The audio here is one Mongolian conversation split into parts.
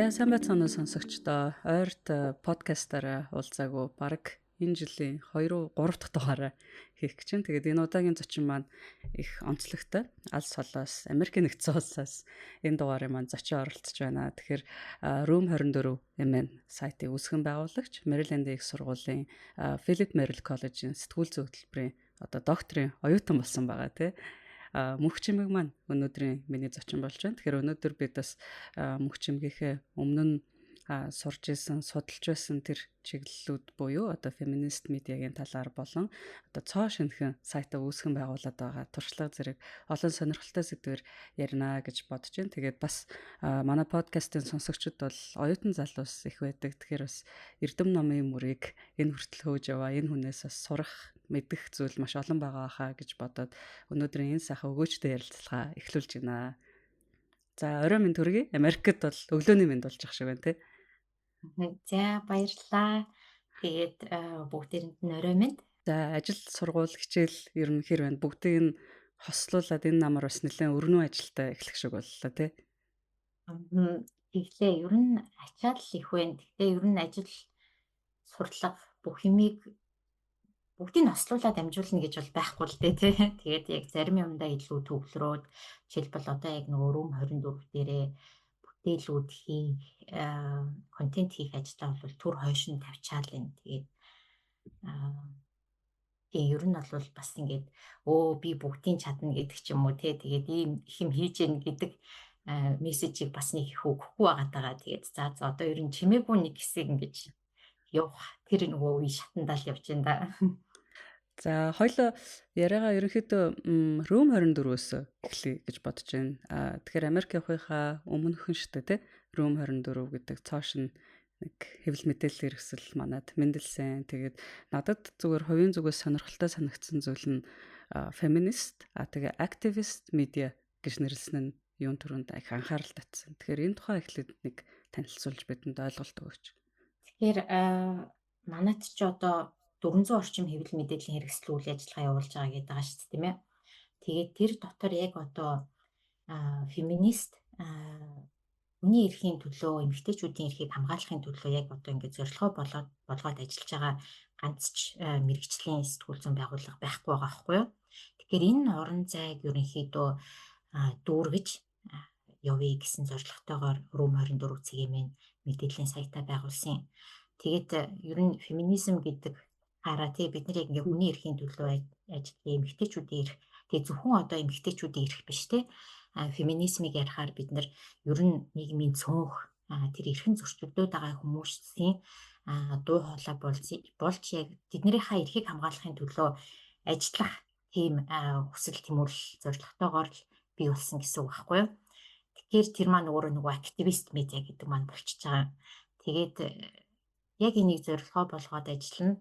За сайн байцгаана уу сонсогчдоо. Ойрт подкастаараа уулзаагүй баг энэ жилийн 2-3 дахь дугаараа хийх гэж байна. Тэгээд энэ удаагийн зочин маань их онцлогтой. Алс холоос Америк нэгдсэн улсаас энэ дугаарыг маань зочин оролцож байна. Тэгэхээр Room 24 MN сайтыг үүсгэн байгуулагч, Maryland-ийн их сургуулийн Philip Merrill College-ийн сэтгүүл зүйн хөтөлбөрийн одоо докторийн оюутан болсон байгаа тий. Мөнх чимэг маань өнөөдрийн миний зочин болж байна. Тэгэхээр өнөөдөр бид бас мөнх чимгийнхээ өмнө нь сурж исэн, судалж байсан тэр чиглэлүүд буюу одоо феминист медиагийн талаар болон одоо цоо шинхэн сайтаа үүсгэн байгуулад байгаа туршлага зэрэг олон сонирхолтой сэдвээр ярина гэж бодож байна. Тэгээд бас манай подкастын сонсогчид бол оюутан залуус их байдаг. Тэгэхээр бас эрдэм номын мөрийг энэ хүртэл хөөж яваа. Энэ хүнээс бас сурах, мэдэх зүйл маш олон байгаа хаа гэж бодоод өнөөдрийн энэ сайхан өгөөжтэй ярилцлага эхлүүлж байна. За орой минь төргий. Америкт бол өглөөний минь болж ах шиг байна тий. За баярлалаа. Тэгээд бүгдээрэнд нь орой минь. За ажил сургууль хичээл ер нь хэр байна? Бүгдийг нь хослуулад энэ намар бас нэлээд өрнөө ажилтаа эхлэх шиг боллоо тий. Тэглээ ер нь ачаал их байна. Гэхдээ ер нь ажил сурлага бүх юмыг бүгдийг нь хослуулаад амжуулна гэж бол байхгүй л дээ тий. Тэгээд яг зарим юмдаа илүү төвлөрөөд жишээлбэл одоо яг нөгөө Room 24 дээрээ бүтээлүүд хийх, контент хийх ажлаа бол түр хойш нь тавьчаал энэ. Тэгээд ер нь бол бас ингээд би бүгдийг чадна гэдэг ч юм уу тий. Тэгээд ийм их юм хийж гэн гэдэг мессежийг бас нэг их өгөхгүй байгаа. Тэгээд за одоо ер нь чимээгүй нэг хэсэг ингэж явах тэр нөгөө үе шатандаа л явж байна да. За хоёлоо яриагаа ерөнхийдөө Room 24-өөс эхлэе гэж бодож байна. Тэгэхээр Америк явахынхаа өмнөхөн штэ тий Room 24 гэдэг цоошин нэг хэвлэл мэдээлэл хэрэгсэл манад мэндэлсэн. Тэгээд надад зүгээр хувийн зүгээс сонирхолтой санагдсан зүйл нь феминист, тэгээ активист медиа гэж нэрлсэн нь юун түрүүнд их анхаарал татсан. Тэгэхээр энэ тухай эхлээд нэг танилцуулж бидэнд ойлголт өгөөч. Тэгэхээр манайд ч одоо 400 орчим хэвлэл мэдээллийн хэрэгсэл үйл ажиллагаа явуулж байгаа гэдэг байгаа шүү дээ тийм ээ. Тэгээд тэр дотор яг одоо феминист хүний эрхийн төлөө, эмэгтэйчүүдийн эрхийг хамгаалахын төлөө яг одоо ингээд зорилгоо болгоод ажиллаж байгаа ганц ч мэрэгжлийн сэтгүүл зүйн байгууллага байхгүй байгаа байхгүй юу. Тэгэхээр энэ орон зайг ерөнхийдөө дүүргэж явъя гэсэн зорилготойгоор Room 24 цэгийн мэдээллийн сайтаа байгуулсан. Тэгээд ер нь феминизм гэдэг хараа тий бид нар яг ингээ хүний эрхийн төлөө ажиллах эмэгтэйчүүдийн эрх тий зөвхөн одоо эмэгтэйчүүдийн эрх биш тий феминизмыг ярихаар бид нар ер нь нийгмийн цөөнх тэр эрхэн зөрчилдөд байгаа хүмүүсийн дуу хоолой болж яг тэднийхээ эрхийг хамгаалахын төлөө ажиллах тийм хүсэл тэмүүлэл зорилготойгоор л бий болсон гэсэн үг байхгүй юу. Тэгэхээр тэр маань нөгөө активист медиа гэдэг маань болчихж байгаа. Тэгээд яг энийг зорилгоо болгоод ажиллана.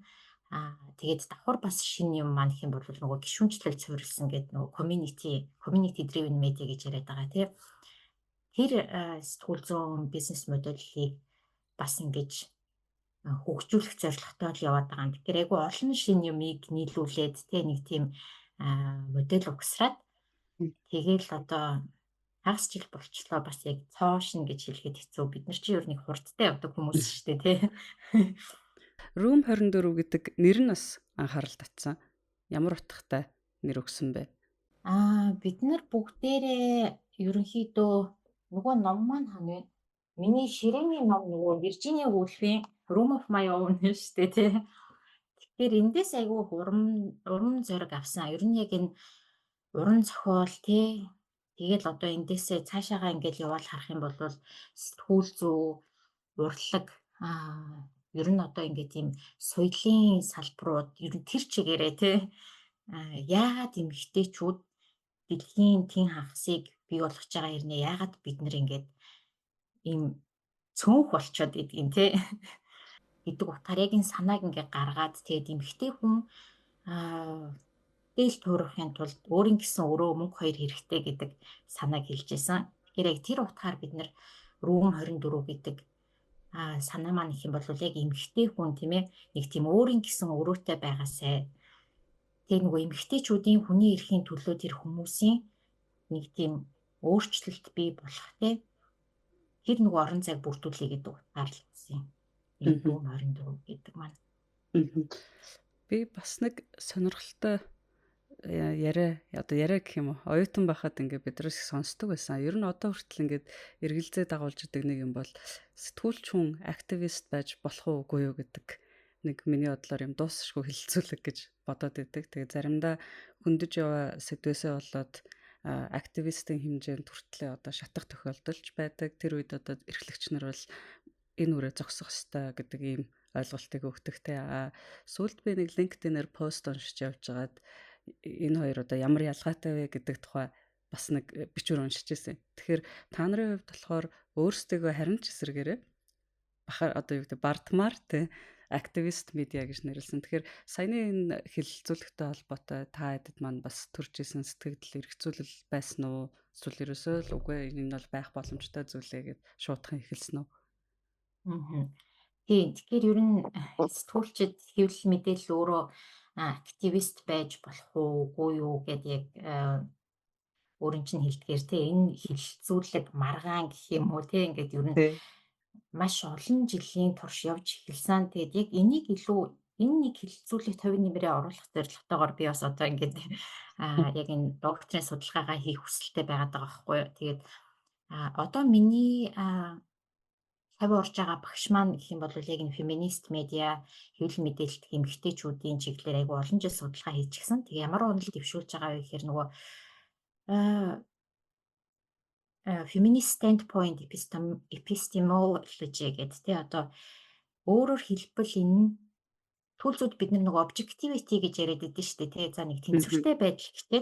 Тэгээд давхар бас шинэ юм маань их юм бол нөгөө гишүүнчлэл суурилсан гэдэг нөгөө community driven media гэж яриад байгаа тий. Тэр сэтгүүл зүйн бизнес модельийг бас ингэж хөгжүүлэх зорилготой л яваад байгаа. Тэгэхээр айгүй олон шинэ юмыг нийлүүлээд тий нэг тийм модель угсраад тэгээл одоо хагас жил болчлоо бас яг цоошин гэж хэлэхэд хэцүү. Бид нар чи ер нь хурдтай явдаг хүмүүс шүү дээ тий. Room 24 гэдэг нэр нь бас анхаарал татсан. Ямар утгатай нэр өгсөн бэ? Бид нар бүгдээрээ ерөнхийдөө нөгөө ном маань хань вэ? Миний ширээний ном нөгөө Виржиниа Вулфийн Room of My Own шүү дээ тий. Тэгэхээр эндээс айгүй урам зориг авсан. Ер нь яг энэ уран зохиол тий. Тэгэл одоо эндээсээ цаашаагаа ингээл яваал харах юм бол сэтгүүл зүй, урлаг ер нь одоо ингээд тийм соёлын салбарууд ер нь тэр чигээрээ тий яагаад эмэгтэйчүүд дэлхийн тэн хагасыг бий болгож байгаа хэрнээ яагаад бид нар ингээд ийм цөөнх болчоод идэгин тий гэдэг утгаар яг энэ санааг ингээд гаргаад тэгээд эмэгтэй хүн дээл туурахын тулд өөрийн гэсэн өрөө мөнгө хоёр хэрэгтэй гэдэг санааг хэлж исэн. Тэгэхээр яг тэр утгаар бид нар Room 24 гэдэг санаа маань их юм бол яг эмэгтэй хүн тийм ээ нэг тийм өөрийн гэсэн өрөөтэй байгаасай. Тэгээ нөгөө эмэгтэйчүүдийн хүний эрхийн төлөө тэр хүмүүсийн нэг тийм өөрчлөлт бий болох тий хэр нэг орон зайг бүрдүүлээ гэдэг утгаар л гэсэн. Энэ дүү морин дүү гэдэг маань. Би бас нэг сонирхолтой яриа гэх юм уу, оюутан байхад ингээд бидрээс сонсдог байсан. Ер нь одоо хүртэл ингээд эргэлзээ дагуулж идэг нэг юм бол сэтгүүлч хүн активист байж болох уугүй юу гэдэг нэг миний бодлоор юм дуусшгүй хилцүүлэг гэж бодоод идэг. Тэгээ заримдаа хөндөж яваа сэдвээсээ болоод активистийн хэмжээнд хүртлээ одоо шатах тохиолдолч байдаг. Тэр үед одоо эрхлэгч нар бол энэ үрээ зогсох ёстой гэдэг ийм ойлголтыг өгдөг те. Сүүлд би нэг LinkedIn-ээр пост уншиж явж байгаад энэ хоёр одоо ямар ялгаатай вэ гэдэг тухай бас нэг бичвэр уншиж ирсэн. Тэгэхээр та нарын хувьд болохоор өөрсдөө харин ч эсрэгээрээ бахаар одоо юу гэдэг бардмаар те активист медиа гэж нэрлсэн. Тэгэхээр саяны энэ хэлэлцүүлэгтэй холбоотой та хэдэд маань бас төрж исэн сэтгэл эргцүүлэл байсан уу? Эсвэл ерөөсөө л үгүй энэ бол байх боломжтой зүйлээ гэд шуудхан эхэлсэн үү? Тийм. Тэгэхээр ер нь сэтгүүлчид хэвлэл мэдээлэл өөрөө активист байж болох уугүй юу гэдэг яг өөрийн чинь хэлдгээр те энэ хэлэлцүүлэг маргаан гэх юм уу те ингээд ер нь маш олон жилийн турш явж эхэлсэн. Тэгээд яг энийг илүү энэ нэг хэлэлцүүлэгт хувийн нэмрээ оруулах зорилготойгоор би бас одоо ингээд яг энэ докторийн судалгаагаа хийх хүсэлтэй байгаад байгаа байхгүй юу. Тэгээд одоо миний 50 орж байгаа багш маань гэх юм бол яг энэ феминист медиа хэвлэл мэдээлэлт эмэгтэйчүүдийн чиглэлээр айгүй олон жил судалгаа хийчихсэн. Тэгээ ямар онол дэвшүүлж байгаа вэ гэхээр нөгөө feminist standpoint epistemology гэдэг тий одоо өөрөөр хэлбэл энэ түүлзүүд бид нөгөө objectivity гэж яриад байдсан шүү дээ тий. За нэг тэнцвэртэй байдал гэхтээ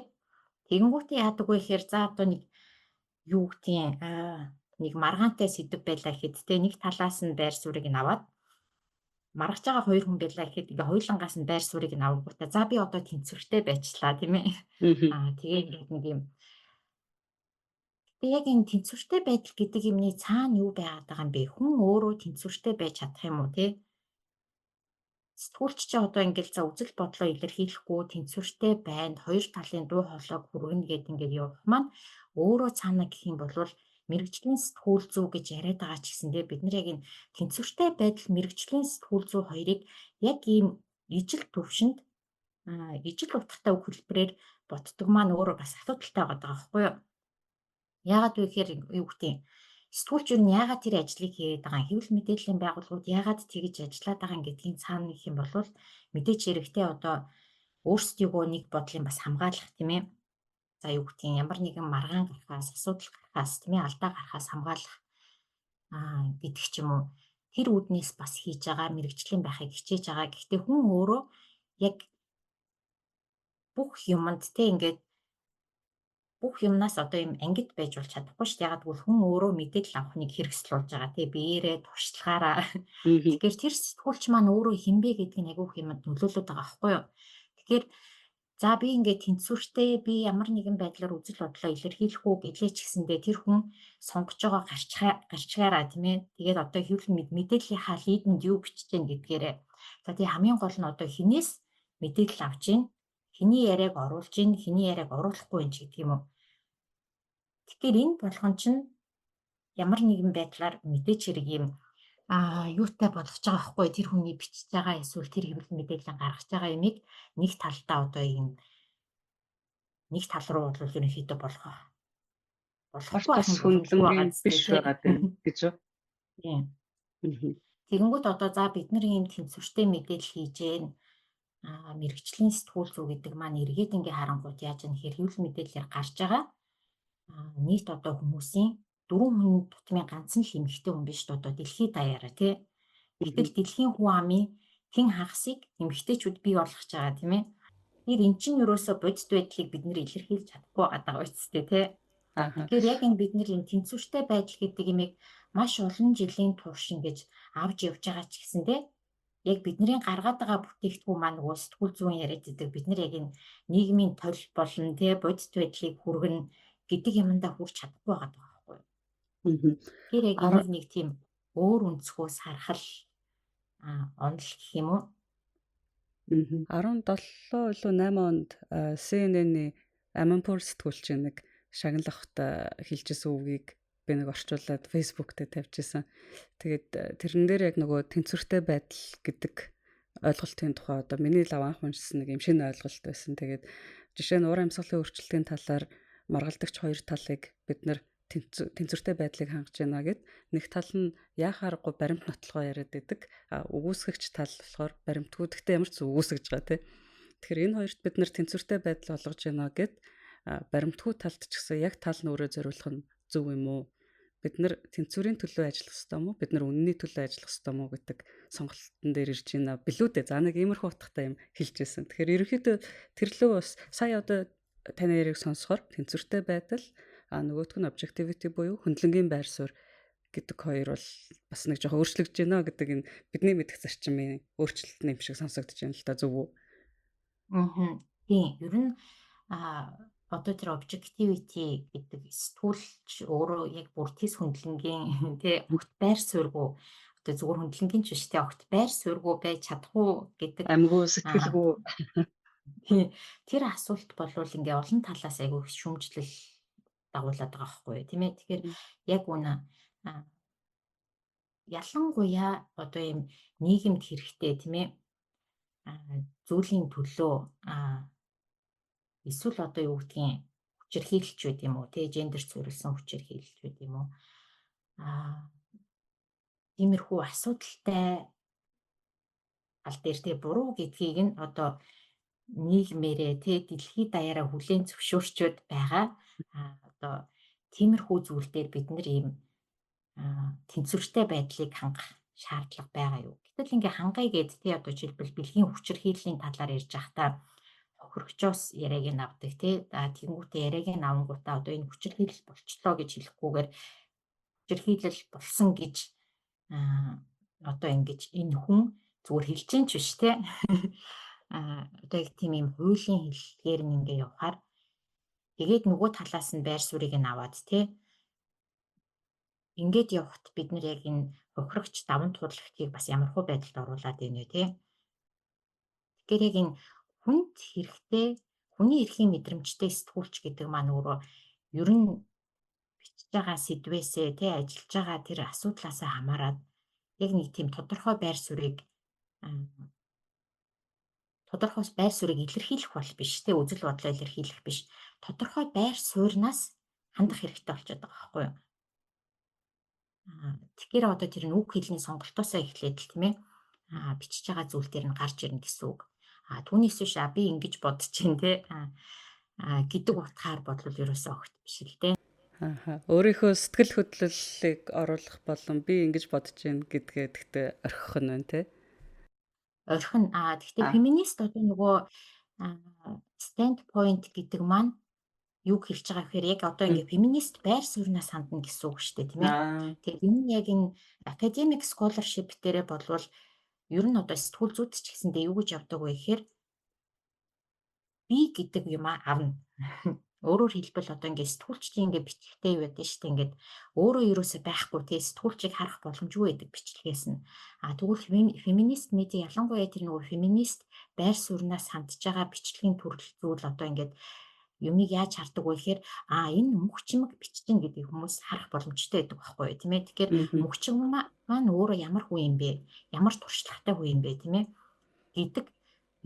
тэгэнгүүтээ яадаг вэ гэхээр за одоо нэг юу гэдгийг нэг маргаантай сэдв байлаа гэхэд те нэг талаас нь байр суурийг нь аваад маргаж байгаа хоёр хүн байлаа гэхэд ингээ хоёулангаас нь байр суурийг нь авангуудаа за би одоо тэнцвэртэй байчлаа тийм ээ. Тэгээ ингээд нэг юм. Тэгээ яг энэ тэнцвэртэй байдал гэдэг юмний цаана юу байгаад байгаа юм бэ? Хүн өөрөө тэнцвэртэй байж чадах юм уу те? Сэтгүүлч чи одоо ингээл за үзэл бодлоо илэрхийлэхгүй тэнцвэртэй байна. Хоёр талын дуу хоолойг хүргэнэ гэд ингээд явах маань өөрөө цаана гэх юм бол мэрэгжлийн сэтгүүл зүй гэж яриад байгаа ч гэсэндээ бид нар яг энэ тэнцвэртэй байдал мэрэгжлийн сэтгүүл зүй хоёрыг яг ийм ижил төвшөнд ижил утгатай үг хэлбэрээр боддог маань өөрөө бас асуудалтай байгаа байхгүй юу? Яагаад вэ гэхээр юу гэдэг юм сэтгүүлч юу яагаад тэр ажлыг хийгээд байгаа хэвлэл мэдээллийн байгууллагууд яагаад тэгж ажиллаад байгаа гэдгийг цаана гэх юм бол мэдээч хэрэгтэй одоо өөрсдийгөө нэг бодлын бас хамгаалах тийм ээ. За юу гэдгийг ямар нэгэн маргаан гарахаас асуудал гарахаас тийм ээ алдаа гарахаас хамгаалах гэдэг ч юм уу тэр үүднээс бас хийж байгаа мэрэгжлийн байхыг хичээж байгаа. Гэхдээ хүн өөрөө яг бүх юмд тийм ингээд бүх юмнаас одоо юм ангид байж болж чадахгүй шүү дээ. Ягаад гэвэл хүн өөрөө мэдээлэл авахныг хэрэгсэл болж байгаа тийм биеэрээ туршлагаараа. Тэгэхээр тэр сэтгүүлч маань өөрөө хинбэ гэдгийг агиух юмд нөлөөлөд байгаа байхгүй юу? Тэгэхээр за би ингээд тэнцвэртэй би ямар нэгэн байдлаар үзэл бодлоо илэрхийлэх үү гэлээ ч гэсэндээ тэр хүн сонгож байгаа гарчгаараа тийм ээ. Тэгээд одоо хэвлэл мэдээллийнхаа лидэнд юу бичиж гэн гэдгээрээ. За тий хамгийн гол нь одоо хинээс мэдээлэл авч гин хиний яриаг оруулж гин хиний яриаг оруулахгүй юм ч гэдэг юм уу. Тэгэхээр энэ болгон чинь ямар нэгэн байдлаар мэдээч хэрэг юм юутай болгож байгаа байхгүй тэр хүний бичиж байгаа эсвэл тэр хэвлэл мэдээлэл гаргаж байгаа юмыг нэг талдаа одоо ийм нэг тал руу бол ерөнхийдөө болохгүй хөндлөнгөн биш байгаа гэж үү? Тийм. Тэгэнгүүт одоо за бид нар ийм тэнцвэртэй мэдээлэл хийж гэн мэрэгжлийн сэтгүүл зүй гэдэг маань эргээд ингээ харангууд яаж юм хэвлэл мэдээлэлээр гарч байгаа нийт одоо хүмүүсийн 4 хүн тутмын ганцхан л эмэгтэй хүн биш одоо дэлхийд даяараа тий. Гэтэл дэлхийн хүн амын хэн хагасыг эмэгтэйчүүд бий болгож байгаа тийм ээ. Тэр эн чинь ерөөсө бодит байдлыг бид нэр илэрхийлж чадахгүй байгаа үсттэй тий. Тэгэхээр яг энэ бид нэр энэ тэнцвэртэй байдал гэдэг юмыг маш олон жилийн турш ингэж авч явж байгаа ч гэсэндээ яг бидний гаргаад байгаа бүтээгдэхүүн маань нөгөө сэтгүүл зүйн яриад байдаг бид нар яг энэ нийгмийн тол болон тий бодит байдлыг хүргэнэ гэдэг юмдаа хүрч чадахгүй байгаа байхгүй юу? Тэр яг нэг тийм өөр өнцгөөс харахад онол гэх юм уу? 17 илүү 8 онд CNN-ийн Аманпур сэтгүүлч нэг шагналахт хэлжсэн үгийг би нэг орчуулад Facebook дээр тавьчихсан. Тэгээд тэрэн дээр яг нөгөө тэнцвэртэй байдал гэдэг ойлголтын тухай одоо миний лав анх уншсан нэг юм шинэ ойлголт байсан. Тэгээд жишээ нь уур амьсгалын өөрчлөлтийн талаар маргалдагч хоёр талыг бид нар тэнцвэртэй байдлыг хангаж байна гэд нэг тал нь яхаарахгүй баримт нотлогоо яриад байдаг. Үгүйсгэгч тал болохоор баримтгүй гэхдээ ямар ч үгүйсгэж байгаа тий. Тэгэхээр энэ хоёрт бид нар тэнцвэртэй байдал олгож байна гэд баримтгүй талд ч гэсэн яг тал нүрээ зориулах нь зөв юм уу? Бид нар тэнцвэрийн төлөө ажиллах ёстой юм уу? Бид нар үнэний төлөө ажиллах ёстой юм уу гэдэг сонголтын дээр ирж байна. Билүү дээ. За нэг иймэрхүү утгатай юм хэлж ирсэн. Тэгэхээр ерөнхийдөө тэрлөө бас сая одоо таны яриг сонсохоор тэнцвэртэй байдал нөгөөх нь objectivity буюу хөндлөнгийн байр суурь гэдэг хоёр бол бас нэг жоохон өөрчлөгдөж байна гэдэг энэ бидний мэдих зарчмын өөрчлөлт юм шиг сонсогдож байна л да, зөв үү? Тийм. Ер нь одоо тэр objectivity гэдэг сэтгүүлч өөрөө яг бүр тис хөндлөнгийн тий огт байр суурьгүй одоо зүгээр хөндлөнгийн ч биш тий огт байр суурьгүй байж чадах уу гэдэг Амьгүй сэтгэлгүй тий тэр асуулт болвол ингээ олон талаас айгүй шүүмжлэл дагуулад байгаа байхгүй юу тийм ээ. Тэгэхээр яг үнэ ялангуяа одоо ийм нийгэмд хэрэгтэй тийм ээ зүйлийн төлөө эсвэл одоо юу гэдгийг хүчирхийлэлч байд юм уу тий гендер зориулсан хүчирхийлэлч байд юм уу тиймэрхүү асуудалтай аль дээр тий буруу гэдгийг нь одоо нийгмээрээ тий дэлхийд даяараа хүлээн зөвшөөрчөд байгаа одоо тиймэрхүү зүйл дээр бид нар ийм тэнцвэртэй байдлыг хангах шаардлага байгаа юу. Гэтэл ингээ хангая гэд тий одоо жишээлбэл бэлгийн хүчирхийллийн талаар ярьж байхдаа хохирогчоос яриаг нь авдаг тий тэгэнгүүтээ яриаг нь авангуудаа одоо энэ хүчирхийлэл болчлоо гэж хэлэхгүйгээр хүчирхийлэл болсон гэж одоо ингэж энэ хүн зүгээр хэлж чинь ч биш тий одоо яг тийм юм хуулийн хэллэгээр нь ингээ явахаар тэгээд нөгөө талаас нь байр суурийг нь аваад тий ингээд явахт бид нар яг энэ хохирогч даван туулагчийг бас ямархуу байдалд оруулаад байна вэ тий. Тэгэхээр яг энэ хүнд хэрэгтэй хүний эрхийн мэдрэмжтэй сэтгүүлч гэдэг маань өөрөө ер нь бичиж байгаа сэдвээсээ тий ажиллаж байгаа тэр асуудлаасаа хамаарат яг нэг тийм тодорхой байр суурийг илэрхийлэх бол биш тий үзэл бодлоо илэрхийлэх биш тодорхой байр суурнаас хандах хэрэгтэй болчиход байгаа байхгүй юу. Тэгэхээр одоо тэр нь үг хэлний сонголтоосоо эхлээд л тийм ээ бичиж байгаа зүйл дээр нь гарч ирнэ гэсэн үг. Түүнээс биш би ингэж бодож чинь тий гэдэг утгаар бодлол ерөөсөө огт биш л дээ. Өөрийнхөө сэтгэл хөдлөлийг оруулах болон би ингэж бодож байна гэдгээ тэгтээ орхих нь байна тий. Орхин гэхдээ феминист одоо нөгөө standpoint гэдэг маань юг хэлж байгаа гэхээр яг одоо ингээ феминист байр суурнаас хандна гэсэн үг шүү дээ тийм ээ. Тэгээд энэ яг энэ academic scholarship дээрээ болвол ер нь одоо сэтгүүл зүйч ч гэсэндээ юу гэж явдаг вэ гэхээр би гэдэг юм авна. Өөрөөр хэлбэл одоо ингээ сэтгүүлчдийн ингээ бичлэгтэй юу байдаг шүү дээ. Ингээд өөрөө ерөөсөө байхгүй тий сэтгүүлчийг харах боломжгүй байдаг бичлэгээс нь. Тэгвэл феминист медиа ялангуяа тэр нөгөө феминист байр суурнаас хандж байгаа бичлэгийн төрөл зүйл одоо ингээд юмыг яаж хардаг вэ гэхээр энэ мөнх чимэг бичсэн гэдэг хүмүүс харах боломжтой байдаг байхгүй юу тийм ээ. Тэгэхээр мөнх чимэг маань өөрөө ямар хүн юм бэ? Ямар туршлагатай хүн юм бэ тийм ээ гэдэг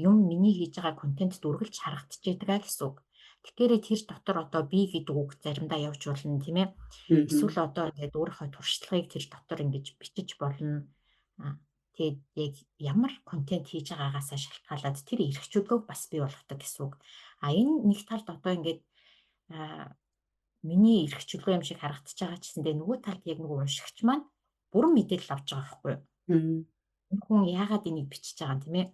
юм миний хийж байгаа контент дүргэлж харагдчихэйдэг гэсэн үг. Тэгэхээр тэр дотор одоо би гэдэг үг заримдаа явж болно тийм ээ. Эсвэл одоо ингээд өөрийнхөө туршлагыг тэр дотор ингэж бичиж болно. Тэгээд яг ямар контент хийж байгаагаасаа шалтгаалаад тэр эрх чөлөөг бас бий болгодог гэсэн үг. Энэ нэг талд одоо ингээд миний эрх чөлөө юм шиг харагдаж байгаа ч гэсэндээ нөгөө талд яг нөгөө уншигч маань бүрэн мэдээлэл авч байгаа байхгүй юу? Энэ хүн яагаад энийг бичиж байгаа юм тийм ээ?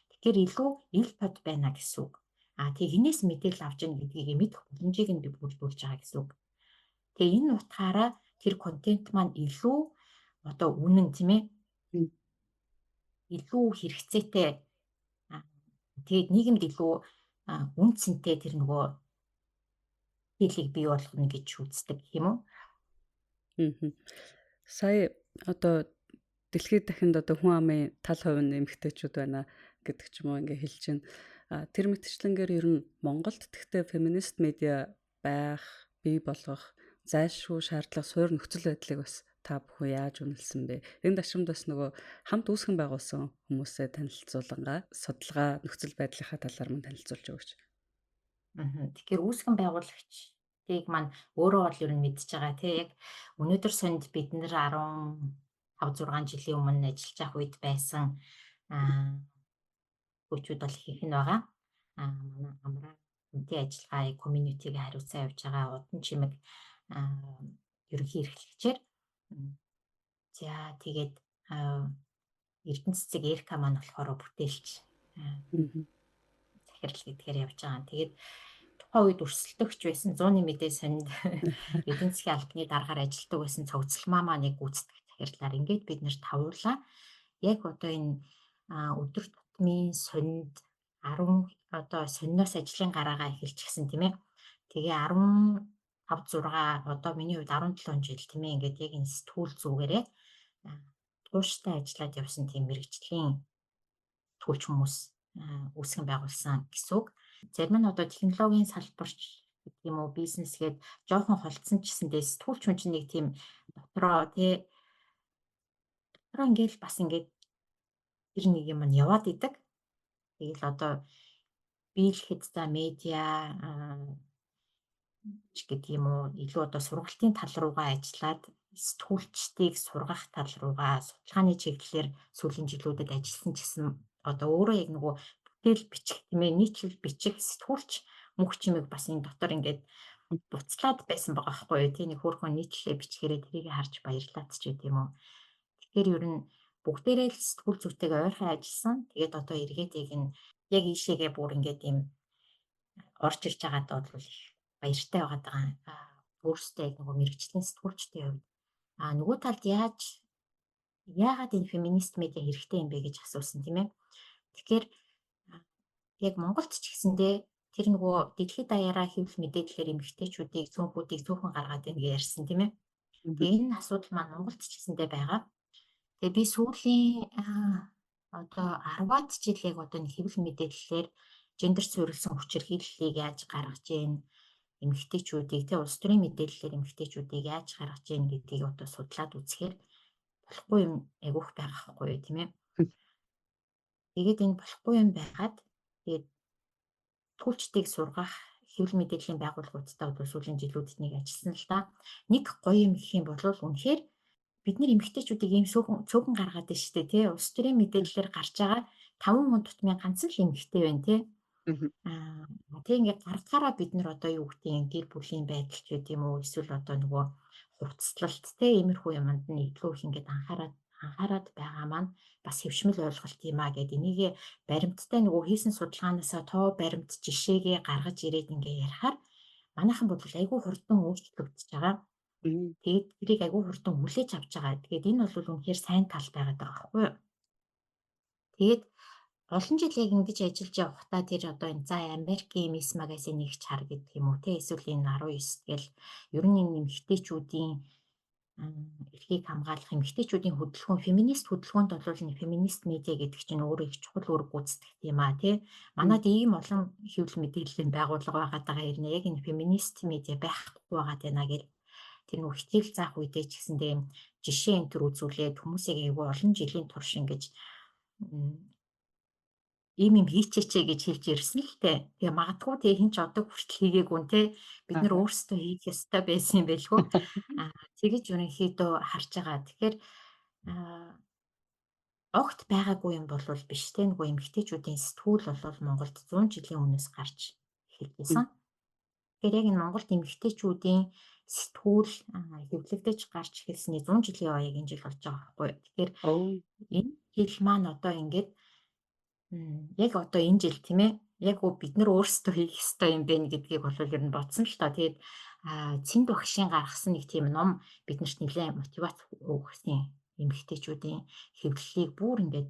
Тэгэхээр илүү ил бод байна гэсэн үг. Тэгээ хинээс мэдээлэл авч яах гэдгийг мэдэх боломжийг нь би бүрдүүлж байгаа гэсэн үг. Тэгээ энэ утгаараа тэр контент маань илүү одоо үнэн тийм ээ? Илүү хэрэгцээтэй. Тэгээд нийгэмд илүү үн цэнтэй тэр нөгөө хэлийг бий болгоно гэж үздэг юм уу? Сая одоо дэлхийд дахинд одоо хүн амын тал хувь нь эмэгтэйчүүд байна гэдэг ч юм уу ингээ хэлж байна. Тэр мэтчлэнгээр ер нь Монголд тэгтээ феминист медиа байх, бий болгох зайлшгүй шаардлага суур нөхцөл байдлыг бас та бүхэн яаж үнэлсэн бэ? Энэ ташрамд бас нөгөө хамт үүсгэн байгуулсан хүмүүсээ танилцуулангаа судалгаа нөхцөл байдлынхаа талаар мань танилцуулж өгөөч. Тэгэхээр үүсгэн байгуулагчдыг маань өөрөө бол ер нь мэдж байгаа тий. Яг өнөөдөр сонд бид нэр 15 6 жилийн өмнө ажиллаж авах үед байсан хүчүүд бол ихэнх нь байгаа. Манай амраа хүнтэй ажиллагаа community-г хариуцсан явж байгаа Удан чимэг ерөнхий эрхлэгчээр за тэгээд Эрдэнэ цэцэг Эрка маань болохоор бүтээлч захирал гэдгээр явж байгаа. Тэгээд тухайн үед өрсөлдөгч байсан 100-ны мэдээ сонд эдийн засгийн албаны дараагаар ажилладаг байсан цогцлмаа маань яг гүйцэтгэх захирлаар ингээд бид нэр тавруулаа. Яг одоо энэ өдөр тутмын сонд 10 одоо сонноос ажлын гараагаа эхэлж гисэн тийм ээ. Тэгээ 15 6 одоо миний хувьд 17 жил тийм ээ. Ингээд яг энэ сэтгүүл зүгээрээ тууштай ажиллаад явсан тийм мэрэгжлийн сэтгүүлч хүмүүс үүсгэн байгуулсан гэсэн үг. Зарим нь одоо технологийн салбарч гэдэг юм уу бизнес гээд жоохон холдсон ч гэсэндээ сэтгүүлч хүн чинь нэг тийм дотроо тий дотроо ингээл бас ингээд тэр нэг юм нь яваад идэг. Тэгэл одоо биелэхэд за медиа ч гэдэг юм уу илүү одоо сургалтын тал руугаа ажиллаад сэтгүүлчдийг сургах тал руугаа судалгааны чиглэлээр сүүлийн жилүүдэд ажилласан ч гэсэн одоо өөрөө яг нөгөө бүтээл бичих тийм ээ нийтлэл бичих сэтгүүлч мөнх чимэг бас энэ дотор ингээд буцлаад байсан байгаа байхгүй юу тий нэг хөөрхөн нийтлэлээ бичгээрээ тэрийг харж баярлаад ч гэдэм үү. Тэгэхээр ер нь бүгдээрээ л сэтгүүл зүйтэйгээ ойрхон ажилласан. Тэгээд одоо эргээд яг ийшээгээ бүр ингээд юм орж ирж байгаадаа бол их баяртай байгаад байгаа. Өөрөөсөө яг нөгөө мэрэгжлийн сэтгүүлчдийн хувьд нөгөө талд яагаад энэ феминист медиа хэрэгтэй юм бэ гэж асуусан тийм ээ. Тэгэхээр яг Монголд ч гэсэндээ тэр нөгөө дэлхийд даяараа хэвлэл мэдээлэлээр эмэгтэйчүүдийг цөөнхүүдийг цөөхөн гаргаад байна гэж ярьсан тийм ээ. Тэгээ энэ асуудал маань Монголд ч гэсэндээ байгаа. Тэгээ би сүүлийн одоо 10-аад жил яг одоо нэг хэвлэл мэдээллээр гендер суурилсан хүчирхийллийг яаж гаргаж ийн эмэгтэйчүүдийг тий улс төрийн мэдээллээр эмэгтэйчүүдийг яаж гаргаж ийн гэдгийг одоо судлаад үзэхээр болохгүй юм айгүйх байгаа байхгүй юу тийм ээ. Тэгээд энэ болохгүй юм байгаад тэгээд сэтгүүлчдийг сургах хэвлэл мэдээллийн байгууллагуудтай одоо сүүлийн жилүүдэд нэг ажилласан л да. Нэг гоё юм гэх юм бол үнэхээр бид нар эмэгтэйчүүдийг ийм цөөхөн гаргаад байна шүү дээ тий. Улс төрийн мэдээллээр гарч байгаа 5 хүн тутмын ганц л эмэгтэй байна тий. Тэг ингээд гаргахаараа бид нар одоо юу гэдгийг гэр бүлийн байдал ч гэдэг юм уу эсвэл одоо нөгөө хувцаслалт те иймэрхүү юмд нь илүү их ингээд анхаарад байгаа маань бас хэвшмэл ойлголт юм а гэд энийг баримттай нөгөө хийсэн судалгаанаасаа тоо баримт жишээгээ гаргаж ирээд ингээ ярихаар манайхан бол айгүй хурдан өөрчлөгдөж байгаа. Тэгээд тэрийг айгүй хурдан хүлээж авч байгаа. Тэгээд энэ бол үнэхээр сайн тал байгаад байгаа байхгүй юу? Тэгээд олон жил яг ингэж ажиллаж явахдаа тэр одоо энэ за Америкийн Miss Magazine-ийг чар гэдэг юм уу те эсвэл энэ 19 тэгэл ер нь энэ эмэгтэйчүүдийн эрхийг хамгаалах эмэгтэйчүүдийн хөдөлгөөн феминист хөдөлгөөнд бол нэг феминист медиа гэдэг чинь өөрөө их чухал үүрэг гүйцэтгэх юм а тий. Манайд ийм олон хэвлэл мэдээллийн байгууллага байгаад байгаа юм яг энэ феминист медиа байхгүй байгаад байна гэл тэр нөх хичээл заах үедээ ч гэсэндээ жишээ энэ төр үзүүлээд хүмүүсийг айгүй олон жилийн турш ингэж ийм юм хийчихээ гэж хэлж ирсэн л дээ. Тэгээ магадгүй тэгээ хин ч одоо хүртэл хийгээгүй те бид нар өөрсдөө хийх ёстой байсан юм байлгүй. Тэгэж ерөнхийдөө харж байгаа. Тэгэхээр огт байгаагүй юм бол биш те нөгөө эмэгтэйчүүдийн сэтгүүл бол Монголд 100 жилийн өмнөөс гарч эхэлсэн. Тэгэхээр яг энэ Монголд эмэгтэйчүүдийн сэтгүүл хэвлэгдэж гарч эхэлсний 100 жилийн оёг энэ жил болж байгаа байхгүй. Тэгэхээр энэ жил маань одоо ингээд яг одоо энэ жил тийм ээ яг бид нар өөрсдөө хийх ёстой юм бэ гэдгийг бол ер нь бодсон л тоо. Тэгээд Цэнд багшийн гаргасан нэг тийм ном биднэрт нэлээд мотивац өгсөн эмэгтэйчүүдийн хэвлэлийг бүр ингээд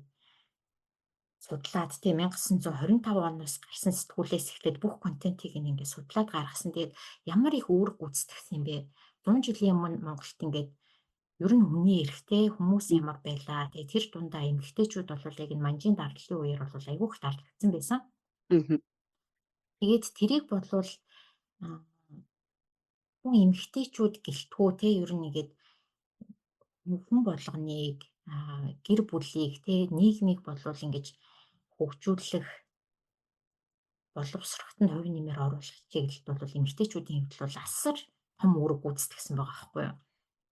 судлаад тийм 1925 оноос гарсан сэтгүүлээс эхлээд бүх контентийг ингээд судлаад гаргасан. Тэгээд ямар их үүрэг гүйцэтгэсэн юм бэ? 100 жилийн өмнө Монголд ингээд ер нь хүний эрхтэй хүмүүс ямар байлаа. Тэгээ тэр дундаа эмэгтэйчүүд бол яг энэ манжийн дардлын үеэр бол айгүйх дарлагдсан байсан. Тэгээд тэрийг бодлол хүн эмэгтэйчүүд гэлтгүү те ер нь ингээд хүн болгоныг гэр бүлийг те нийгмийг болвол ингэж хөгжүүлэх боловсроход нь хувь нэмэр оруулах чиглэлд бол эмэгтэйчүүдийн хувьд бол асар том үүрэг гүйцэтгэсэн байгаа байхгүй юу.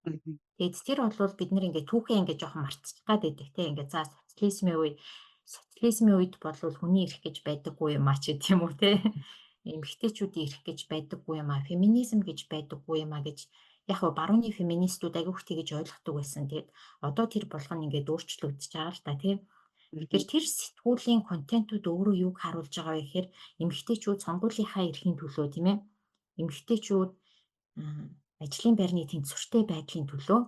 Мгм. Тэгээд тэр бол бид нэр ингээд түүхээ ингээд жоохон мартчих гад байдаг те ингээд за социализмын үед болвол хүний эрх гэж байдаггүй юм а ч гэдэг юм уу те эмэгтэйчүүдийн эрх гэж байдаггүй юм а феминизм гэж байдаггүй юм а гэж яг хөө барууны феминистүүд агиух тэгж ойлгодог байсан. Тэгээд одоо тэр болгоно ингээд өөрчлөгдөж байгаа л да тий. Тэгэхээр тэр сэтгүүлийн контентууд өөрөө юуг харуулж байгаа вэ гэхээр эмэгтэйчүүд сонгуулийнхаа эрхийн төлөө тийм ээ эмэгтэйчүүд ажлын байрны тэнцвэртэй байдлын төлөө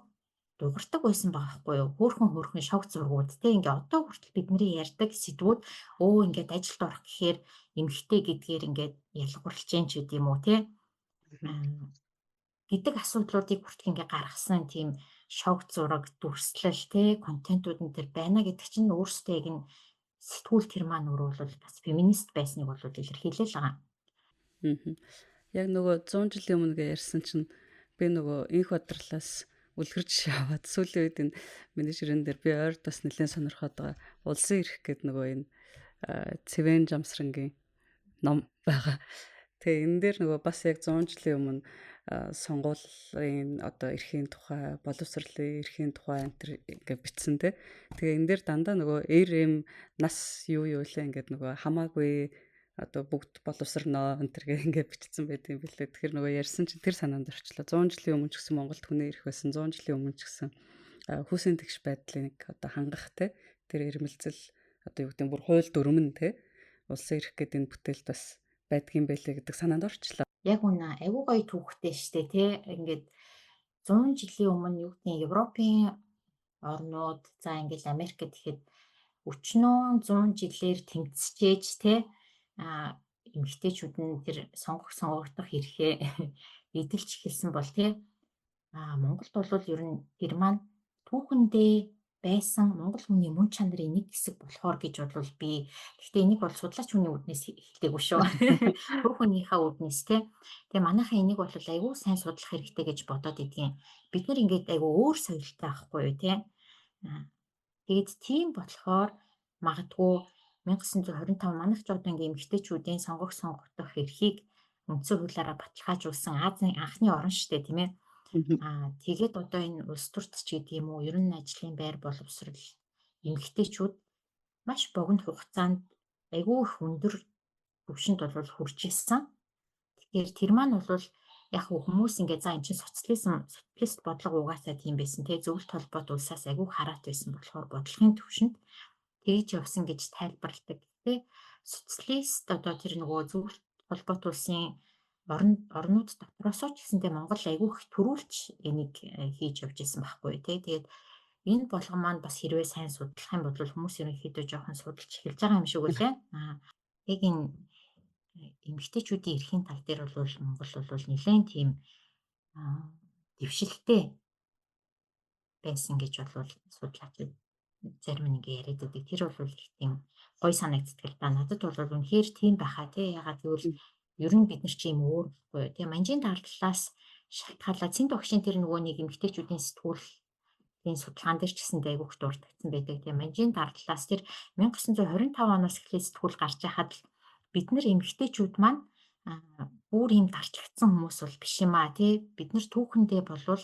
дуурдаг байсан байгаа хгүй юу. Хөөхөн шог зургууд те ингээ одоо хүртэл бидний ярьдаг сэдвүүд ингээд ажилд орох гэхээр эмэгтэй гэдгээр ингээд ялгуурлаж जैन ч гэдэм үү те гэдэг асуудлуудыг хүртэл ингээ гаргасан тийм шог зураг дүрслэл те контентууд нь тэр байна гэдэг чинь өөрөөсөө яг нь сэтгүүл тэр маань өөрөө бас феминист байсныг бол илэрхийлэл байгаа. Яг нөгөө 100 жилийн өмнө ярьсан чинь би нөгөө инх бодлоос үлгэрж аваад сүүлийн үед энэ менежерэн дээр би ойр тас нэлээд сонирхоод байгаа. Улсын эрх гэдэг нөгөө энэ Цэвэн Жамсрангийн ном байгаа. Тэгээ энэ дээр нөгөө бас яг 100 жилийн өмнө сонгуулийн одоо эрхийн тухай, боловсролын эрхийн тухай энэ төр ингээ бичсэн те. Тэгээ энэ дээр дандаа нөгөө эм нас юу лээ ингээд нөгөө хамаагүй одоо бүгд боловсрноо энэ төр ингээ бичсэн байт юм билээ. Тэгэхээр нөгөө ярьсан чинь тэр санаанд орчлоо. 100 жилийн өмнө ч гэсэн Монголд хүний эрх байсан. 100 жилийн өмнө ч гэсэн хүүсийн тэгш байдлыг одоо хангах те. Тэр ирмэлцэл одоо юу гэдэг нь бүр хууль дүрмэн те. Улсын эрх гэдэг энэ бүтээлд бас байдгийн байлээ гэдэг санаанд орчлоо. Яг үнэ айгуу гоё түүхтэй штэ тий ингээд 100 жилийн өмнө юу гэдэг нь Европын орнууд за ингээд Америкт гэхэд өчнөө 100 жилээр тэмцчээж тий эмэгтэйчүүд нь тэр сонгогдох эрхээ эдэлж эхэлсэн бол тий Монголд бол ер нь тэр маань түүхэндээ байсан монгол хүний мөн чанарын нэг хэсэг болохоор гэж бол би гэхдээ энийг бол судлаач хүний үднээс хэлдэггүй шүү. Түүхнийхээ үднээс тий. Тэгээ манайхаа энийг бол айгүй сайн судлах хэрэгтэй гэж бодоод идгийн. Бид нар ингээд айгүй өөр соёлтой байхгүй юу тий. Тэгээд тийм болохоор магадгүй 1925 манайх ч одоо ингээм эмэгтэйчүүдийн сонгогдох эрхийг үндсэн хуулиараа баталгаажуулсан Азийн анхны орн штэ тийм ээ. Тэгээд одоо энэ улс төрт ч гэдэг юм уу ер нь ажлын байр боловсрол эмэгтэйчүүд маш богино хугацаанд айгүй их өндөр түвшинд бол хүрч ирсэн. Тэгэхээр тэр маань бол яг хүмүүс ингээд за эн чинь социалист бодлого угаасаа тийм байсан тий зөвлөлт холбоот улсаас айгүй хараат байсан болохоор бодлогын түвшинд тэгж явсан гэж тайлбарладаг. Тэ социалист одоо тэр нөгөө зөвлөлт холбоот улсын орнууд дотроос ч гэсэндээ Монгол айгүй их төрүүлж энийг хийж явж исэн байхгүй тий. Тэгээд энэ болгон маань бас хэрвээ сайн судлах юм бол хүмүүс ерөнхийдөө жоохон судалж эхэлж байгаа юм шиг үлээ. Яг энэ эмэгтэйчүүдийн эрхийн тал дээр бол Монгол бол нэлээд тийм дэвшилтэй байсан гэж бол судлаачид зарим нь ингээ яриад байдаг. Тэр бол их тийм гой санагддаг л да. Надад бол үнэхээр тийм байхаа тий. Ягаад гэвэл ер нь бид нар чи юм өөр байхгүй юу. Тэгээ манжийн дардлаас шалтгаалаад Цэнт багшийн тэр нөгөө нэг эмэгтэйчүүдийн сэтгүүлийн судалгаан дээр ч гэсэн айгүйх дурддагдсан байдаг. Тэгээ манжийн дардлаас тэр 1925 оноос эхлээд сэтгүүл гарч байхад л бид нар эмэгтэйчүүд маань бүр юм дардлагдсан хүмүүс бол биш юм аа тий. Бид нар түүхэндээ болвол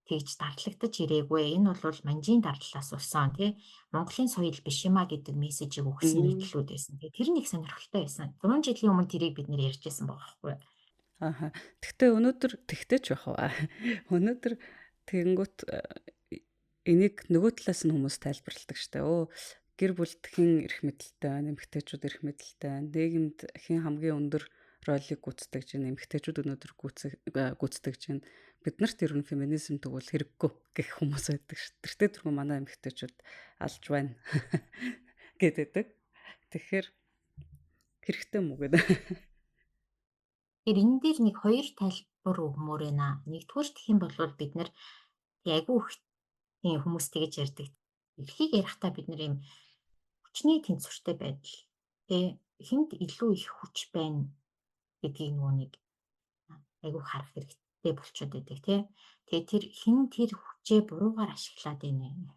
тэгж дардлагдаж ирээгүй. Энэ бол манжийн дардлаас болсон тий. Монголын соёл биш юм а гэдэг мессежийг өгсөн нийтлүүд байсан. Тэгээ тэр нэг сонирхолтой байсан. 100 жилийн өмнө тэрийг бид нэр ярьжсэн байгаа байхгүй юу? Тэгтээ өнөөдөр тэгтэй ч байх ба. Өнөөдөр тэгэнгүүт энийг нөгөө талаас нь хүмүүс тайлбарладаг штэ. Гэр бүлд хэн эрх мэдэлтэй байна, эмэгтэйчүүд эрх мэдэлтэй байна. Нийгэмд хэн хамгийн өндөр ролийг гүйцэтгэж байна, эмэгтэйчүүд өнөөдөр гүйцэтгэж байна. Биднэрт ер нь феминизм тэгвэл хэрэггүй гэх хүмүүс байдаг шүү. Тэртээ түргэн манай эмэгтэйчүүд алж байна гэдэг. Тэгэхээр хэрэгтэй мүү гэдэг. Тэгэхээр энэ дээр нэг хоёр тайлбар өгмөр байна. Нэгдүгээр гэх юм бол бид нар айгүй их тийм хүмүүс тэгэж ярьдаг. Эрхийг ярихдаа бид нар юм хүчний тэнцвэртэй байдал хэнд илүү их хүч байна гэдгийг нөгөө нэг айгүй харах хэрэгтэй. хүчтэй болчиход байдаг тий. Тэгээ тэр хэн тэр хүчээ буруугаар ашиглаад байна вэ?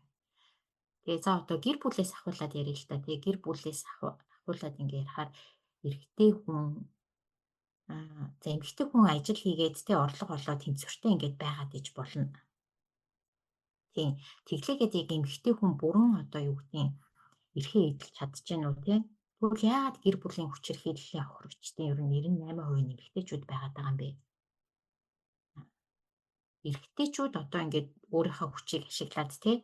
Тэгээ за одоо гэр бүлээс ахуулаад ярил л да. Тэгээ гэр бүлээс ахуулаад ингээ ярахаар эрэгтэй хүн за эмэгтэй хүн ажил хийгээд тий орлого олоод тэнцвэртэй ингээд байгаад иж болно. Тийм. Тэглээгээд яг эмэгтэй хүн бүрэн одоо юу гэдгийг эрхээ эдэлж чадчихэв үү тий? Тэгвэл яагаад гэр бүлийн хүчирхийллийн авахрагчдын ер нь 98% нь эмэгтэйчүүд байгаад байгаа юм бэ? Эрэгтэйчүүд одоо ингээд өөрийнхөө хүчийг ашиглаад тий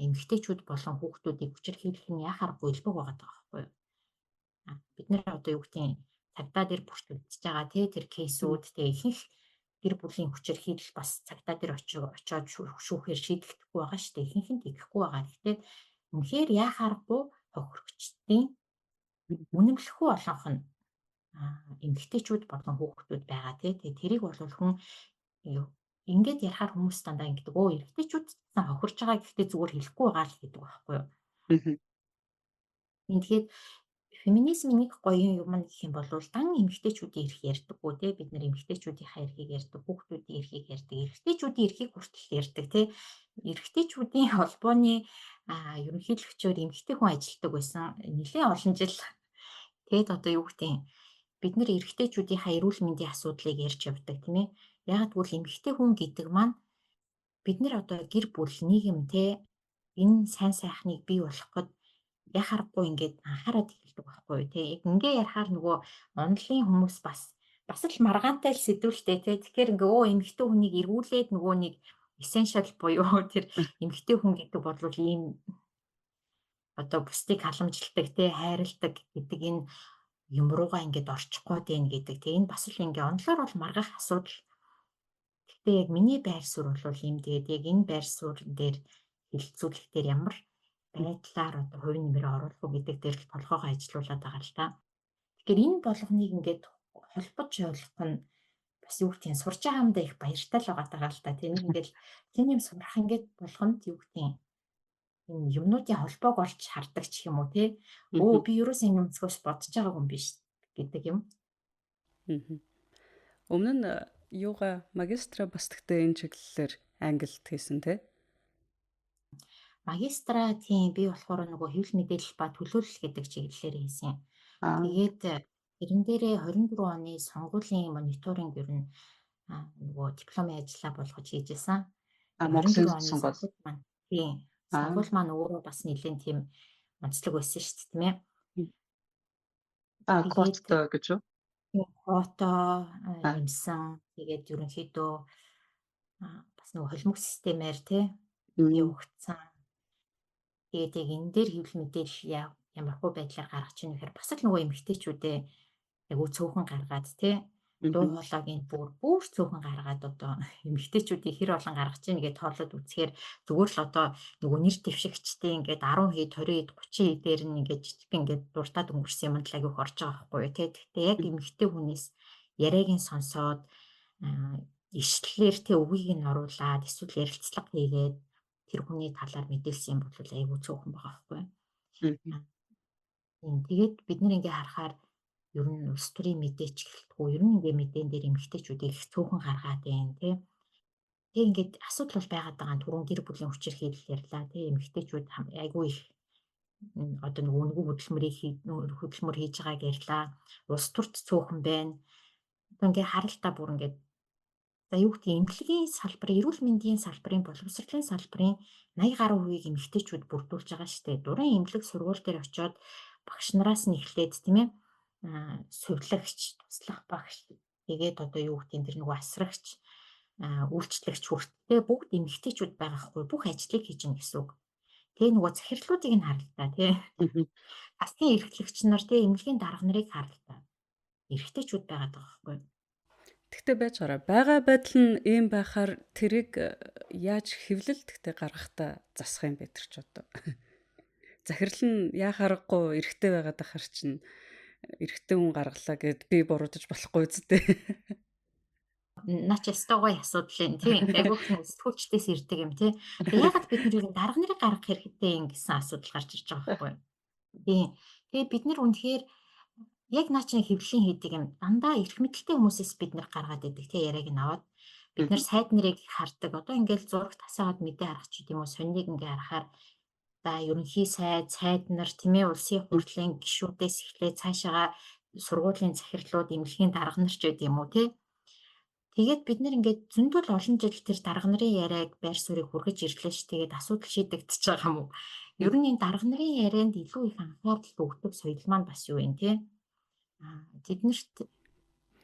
эмэгтэйчүүд болон хүүхдүүдийг хүчирхийлэх нь яхаарахгүй илбэг байгаа байхгүй юу? Бид нэр одоо юу гэдгийг цагдаа дээр бүртгэгдэж байгаа тий тэр кейсүүд тэгээ ихэнх гэр бүлийн хүчирхийлэл бас цагдаа дээр очиод шүүхээр шийдэгдэхгүй байгаа шүү дээ. Ихэнх нь тэгэхгүй байгаа. Гэхдээ үнэхээр яхаарахгүй хохирогчдын үнэмлэхгүй олонх нь эмэгтэйчүүд болон хүүхдүүд байгаа тий. Тэгээ тэрийг бол хүн ингээд ярахаар хүмүүс дандаа ингэдэг өө эрэгтэйчүүд хохирж байгаа гэхдээ зүгээр хэлэхгүй байгаа л гэдэг байхгүй юу. Тэгэхээр феминизмын нэг гоё юм нь гэх юм бол дан эмэгтэйчүүдийн эрх ярьдаггүй тий бид нар эмэгтэйчүүдийнхээ эрхийг ярьдаг, хүүхдүүдийн эрхийг ярьдаг, эрэгтэйчүүдийн эрхийг хүртэл ярьдаг тий. Эрэгтэйчүүдийн холбооны ерөнхийлөгчөөр эмэгтэй хүн ажилладаг байсан нэлээд олон жил. Тэгэд одоо юу гэдэг бид нар эрэгтэйчүүдийнхээ эрүүл мэндийн асуудлыг ярьж явдаг тийм ээ. Яг тэгвэл эмэгтэй хүн гэдэг маань бид нар одоо гэр бүл нийгэм те энэ сайн сайхныг бий болгоход яхаарахгүй ингээд анхаарал хэлдэг байхгүй юу те. Яг ингээ ярахаар нөгөө онлын хүмүүс бас л маргаантай л сэдвүүлтэй те. Тэгэхээр ингээ эмэгтэй хүнийг эргүүлээд нөгөө нэг essential буюу тэр эмэгтэй хүн гэдэг бол ийм одоо бусдыг халамжилдаг те хайрладаг гэдэг энэ юм руугаа ингээд орчихгүй дээ гэдэг те. Энэ бас л ингээ онлоор бол маргах асуудал. Гэхдээ яг миний байр суурь бол юм тэгээд яг энэ байр суурь дээр хилцүүлэх дээр ямар байдлаар одоо хувийн нэмрээ оруулах уу гэдэг дээр л толгоогоо ажилуулад байгаа л та. Тэгэхээр энэ болгоныг ингээд холбож ойлгох нь бас юу гэдгийг сурж байгаа юмдаа их баяртай л байгаа л та. Тэнийг ингээд тийм юм сурах ингээд болгонд юу гэдгийг энэ юмнуудын холбоог олж хардаг ч юм уу те. Би ерөөс энэ өнцгөөс бодож байгаагүй юм биш гэдэг юм. Өмнө нь юугаа магистра бас тэгтээ энэ чиглэлээр ангилт хийсэн те. Магистра тийм би болохоор нөгөө хэвлэл мэдээлэл ба төлөөлөл гэдэг чиглэлээр хийсэн. Тэгээд тэрэн дээрээ 24 оны сонгуулийн мониторинг ер нь нөгөө дипломын ажиллаа болгож хийжсэн. 24 оны сонгуул маань тийм сонгуул маань өөрөө бас нэлээд тийм онцлог байсан шүү дээ тийм ээ. Квота гэж үү? Квота юмсан. Тэгээд ерөнхийдөө бас нөгөө холимог системээр тий явагдсан. Тэгээд яг энэ дээр хэвлэл мэдээлэл ямархуу байдлаар гаргаж ийн гэхээр бас л нөгөө эмэгтэйчүүдээ яг цөөхөн гаргаад тий дуу хоолойг бүр цөөхөн гаргаад одоо эмэгтэйчүүдийг хэр олон гаргаж ийн гэдээ тоолоод үзэхээр зүгээр л одоо нөгөө нэр дэвшигчдийн ингээд 10 хэд 20 хэд 30 хэд дээр нь ингээд жижиг ингээд дуртад өнгөрсөн юм л агиух орж байгаа байхгүй юу тий. Гэхдээ яг эмэгтэй хүнээс яриаг нь сонсоод ишлэлээр тий үгийг нь оруулаад эсвэл ярилцлага хийгээд тэр хүний талаар мэдээлсэн юм бол айгүй цөөхөн байгаа байхгүй юу. Тэгээд бид нар ингээ харахаар ер нь улс төрийн мэдээч гэлтгүй ер нь ингээ мэдээн дээр эмэгтэйчүүдийг их цөөхөн гаргаад байна тий. Тэг ингээд асуудал бол байгаад байгаа түрүүн гэр бүлийн хүчирхийлэл ярьлаа тий эмэгтэйчүүд айгүй их одоо нөгөө үнгүй хөдөлмөр хийж байгааг ярьлаа. Улс төрт цөөхөн байна. Одоо ингээ харалтаа бүр ингээд за юу гэдэг эмнэлгийн салбар, эрүүл мэндийн салбарын, боловсролын салбарын 80% эмэгтэйчүүд бүрдүүлж байгаа шүү дээ. Дурын эмнэлэг сургууль дээр очиод багш нараас нь эхлээд тийм ээ сувилагч, туслах багш, тэгээд одоо юу гэдэг тэр нөгөө асрагч, үйлчлэгч хүртэл бүгд эмэгтэйчүүд байгаа хгүй бүх ажлыг хийж гин гэсэн үг. Тэгээ нөгөө захирлуудыг нь харалтаа тий. Асны эрхлэгч нар тий эмнэлгийн дарга нарыг харалтаа. Эрэгтэйчүүд байгаад байгаа хгүй. Тэгтээ байж гараа. Бага байдал нь ийм байхаар тэрийг яаж хэвлэл тэгтээ гаргахтаа засах юм бэ тэр ч одоо. Захирал нь яхаарахгүй эрэгтэй байгаад ахаар чинь эрэгтэй хүн гаргалаа гэд би буруудаж болохгүй үстэй. Наач ястогой асуудал юм тий. Айгүйх нь сэтгүүлчдээс ирдэг юм тий. Тэгээ ягаад бид нэр дарга нарыг гаргах хэрэгтэй юм гэсэн асуудал гарч ирж байгаа байхгүй. Тий. Тэгээ бид нар үнэхээр яг наач хэвлэлийн хийдэг юм дандаа эрх мэдэлтэй хүмүүсээс бид нар гаргаад идэг тий яриаг нь аваад Бид нар сайд нарыг хардаг. Одоо ингээл зураг тасаагаад мэдээ харах ч гэдэм үү, сониныг ингээ харахаар за ерөнхий сайд нар тийм ээ, улсын хурлын гишүүдээс эхлээд цаашаага сургуулийн захирлууд, эмнэлгийн дарга нар ч гэдэм үү тий. Тэгээд бид нар ингээд зөндөл олон жил тэр дарга нарын яриаг байр суурийг хүргэж ирлээ ш. Тэгээд асуудал шийдэгдэж байгаа юм уу? Ер нь энэ дарга нарын ярианд илүү их анхаарал өгдөг соёл маань бас юу вэ тий? Тэднэрт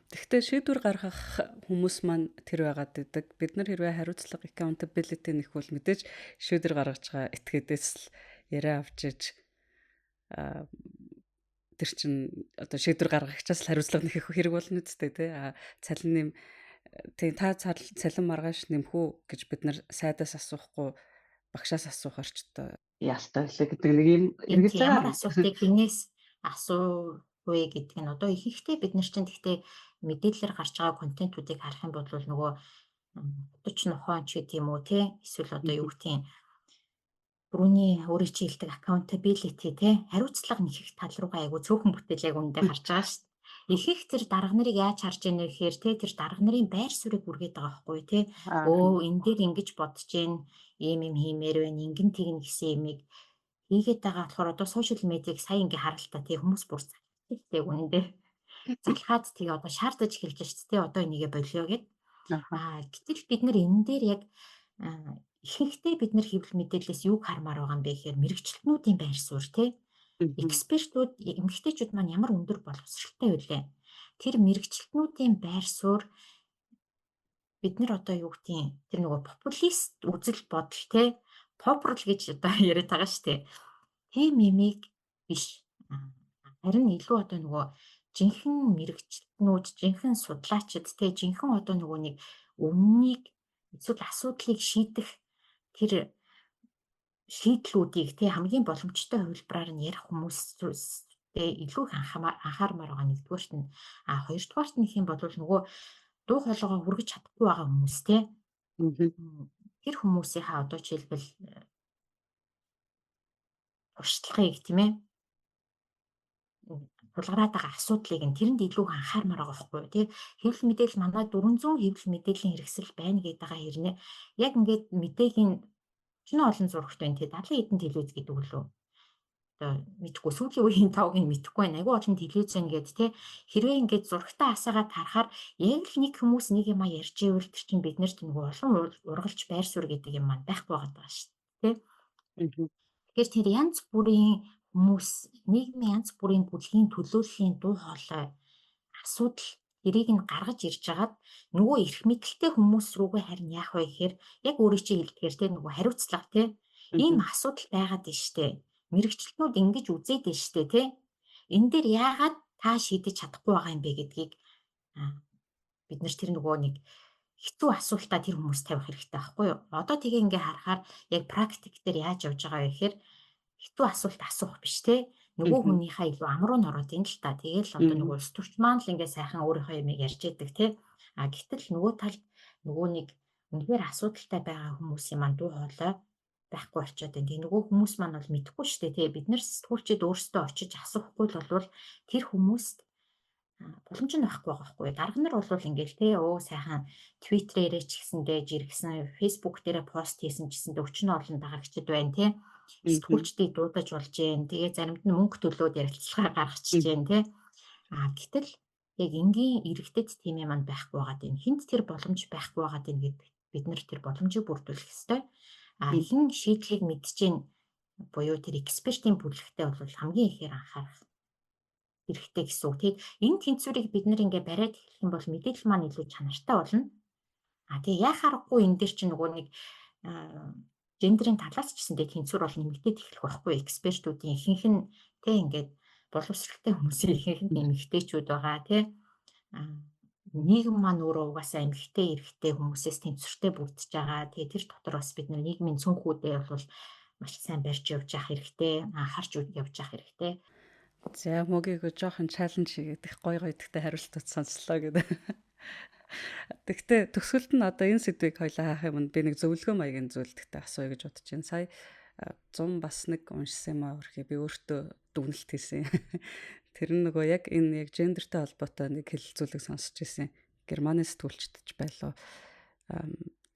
Гэхдээ шийдвэр гаргах хүмүүс маань тэр байгаад идэг. Бид нар хэрвээ хариуцлага accountability нэхвэл мэдээж шийдвэр гаргаж байгаа этгээдээс л яриа авч иж тэр чин одоо шийдвэр гаргагчаас л хариуцлага нэхэх хэрэг болно үстэй тий. Цалин нэм тий та цалин маргааш нэмэх үү гэж бид нар сайдаас асуухгүй багшаас асуух орчтой яастай лээ гэдэг нэг юм энэ эргэж ямар байгаа. асуултыг хинээс асуув вэ гэдэг нь одоо ихэнхдээ бид нар чинь гэхдээ мэдээлэлээр гарч байгаа контентуудыг харах юм бол нөгөө хотч нохоо ч гэдэг юм уу тий эсвэл одоо юу гэдгийг Брүний өөрөө чи хэлдэг accountability тий хариуцлага нэхэх тал руугаа айгу цөөхөн бүтээл яг үүндээ гарч байгаа шүү дээ. Ихэнх тэр дарга нарыг яаж харж ийнэ гэхээр тий тэр дарга нарын байр суурийг үргээд байгаа байхгүй тий. Энэ дээр ингэж бодож гин ийм юм хиймээр байна ингэн тэгнэ гэсэн юмыг хийгээд байгаа болохоор одоо сошиал медиаг сая ингээ харалтаа тий хүмүүс бүр залхахтэй үнэндээ. Залхаад тэгээ одоо шаардаж эхэлж шít тий одоо энийгээ болио гэд. Гэтэл бид нар энэ дээр яг ихэнхдээ бид нар хэвлэл мэдээлэлээс юг хармаар байгаа юм бэ гэхээр мэрэгчлэтнүүдийн байр суурь тий. Экспертүүд эмэгтэйчүүд маань ямар өндөр боловсралтай байлээ. Тэр мэрэгчлэтнүүдийн байр суурь бид нар одоо юу гэдгийг тэр нөгөө популист үзэл бодол тий популяр гэж одоо яриад байгаа шүү дээ. Тийм юмыг биш. Харин илүү одоо нөгөө жинхэнэ мэрэгчлэтнүүд, жинхэнэ судлаачид тий жинхэнэ одоо нөгөө нэг өмнөнийг эсвэл асуудлыг шийдэх тэр шийдлүүдийг тий хамгийн боломжтой хувилбараар нь ярих хүмүүстэй илүү их анхаармаар байгаа нэгдүгээрт нь. Хоёрдугаарт нь их юм бол нөгөө дуу хоолойгоо хүргэж чадахгүй байгаа хүмүүс тий. Тэр хүмүүсийнхаа одоо жишээлбэл туршлагыг тийм ээ тулгараад байгаа асуудлыг нь тэрэнд илүү их анхаармаар байгаа байхгүй юу тий. Хэвлэл мэдээлэл манай 400 хэвлэл мэдээллийн хэрэгсэл байна гэдэг байгаа хэрнээ яг ингээд мэдээгийн чиний олон зурагт байна тий 70 хэдэн телевиз гэдэг үлээ. Одоо мэдхгүй сүүлийн үеийн тавыг мэдэхгүй байна. Айгүй олон телевиз ингээд тий хэрвээ ингээд зурагтаа асаагаад харахаар яг л нэг хүмүүс нэг юм ярьж ивэл тэр чинь биднэрт нөгөө олон ургалж байр суурь гэдэг юм маань байхгүй байгаа шүү дээ тий. Тэгэхээр тэр янз бүрийн хүмүүс нийгмийн янз бүрийн бүлгийн төлөөллийн дуу хоолой асуудал тэрийг нь гаргаж ирж хагаад нөгөө эрх мэдэлтэй хүмүүс рүүгээ харин яах вэ гэхээр яг өөрөө чи хэлдгээр те нөгөө хариуцлага те ийм асуудал байгаад байна штэ. Мэргэжилтнүүд ингэж үзээд байна штэ те. Энэ дээр яагаад та шийдэж чадахгүй байгаа юм бэ гэдгийг бид нар тэр нөгөө нэг хэцүү асуултаа тэр хүмүүс тавих хэрэгтэй байхгүй юу? Одоо тэгээ ингээ харахаар яг практик дээр яаж явж байгаа вэ гэхээр хэцүү асуулт асуух биш те. Нөгөө хүнийхээ илүү амруу н ороод ин л та. Тэгээл одоо нөгөө ус төрч маань л ингээ сайхан өөрийнхөө юмыг ярьж идэг те. Гэтэл нөгөө талд нөгөө нэг үнэхээр асуудалтай байгаа хүмүүсийн маань дуу хоолой байхгүй болчиход байна. Тэгээ нөгөө хүмүүс маань бол мэдэхгүй шүү дээ те. Бид нар сэтгүүлчид өөрсдөө очиж асуухгүй л болвол тэр хүмүүст боломж нь байхгүй байгаа хгүй. Дарга нар бол ингээл те сайхан Twitter-ээрээ ч гэсэндээ жиргсэн, Facebook дээрээ пост хийсэн ч гэсэндээ өчнө олон дагагчд байна те. Сэтгүүлчдийг дуудаж болж जैन. Тэгээ заримд нь мөнгө төлөөд ярилцлага гаргачихж जैन те. Гэтэл яг энгийн иргэдэд тийм юм байхгүй байгаад байна. Хинт тэр боломж байхгүй байгаад байна гэдэг бид нар тэр боломжийг бүрдүүлэх ёстой. Хин шийдлийг мэдчихээн буюу тэр экспертийн бүлэгтээ бол хамгийн ихээр анхаарах хэрэгтэй гэсэн үг. Тэгээд энэ тэнцвэрийг бид нар ингээ бариад эхлэх юм бол мэдээлэл маань илүү чанартай болно. Тэгээ яхаа аргагүй энэ дээр чинь нөгөө нэг гендерийн талаас ч гэсэндээ тэнцвэр бол нэмэгдээд эхлэх байхгүй. Экспертүүдийн ихэнх нь тэ ингээд боловсралтай хүмүүсийн ихэнх нь эмэгтэйчүүд байгаа тий. Нийгэм маань өөрөө угаасаа эмэгтэй эрэгтэй хүмүүсээс тэнцвэртэй бүрдэж байгаа. Тэгээ тэр дотор бас бид нар нийгмийн цүнхүүдээ бол маш сайн барьж явж явах хэрэгтэй. Анхаарч явж явах хэрэгтэй. За мөгийг жоохон чаленж хийгээд их гой гэдэгтэй хариултууд сонслоо гэдэг. Тэгтээ төгсгөлд нь одоо энэ сэдвийг хоёлаа хаах юм би нэг зөвлөгөө маягийн зөвлөлттэй асууя гэж бодож байна. Сая 100 бас нэг уншсан юм аа өрхий би өөртөө дүгнэлт хийсэн. Тэр нь нөгөө яг энэ яг гендертэй холбоотой нэг хэлэлцүүлэг сонсч ирсэн. Германы сэтгүүлчдэж байлаа.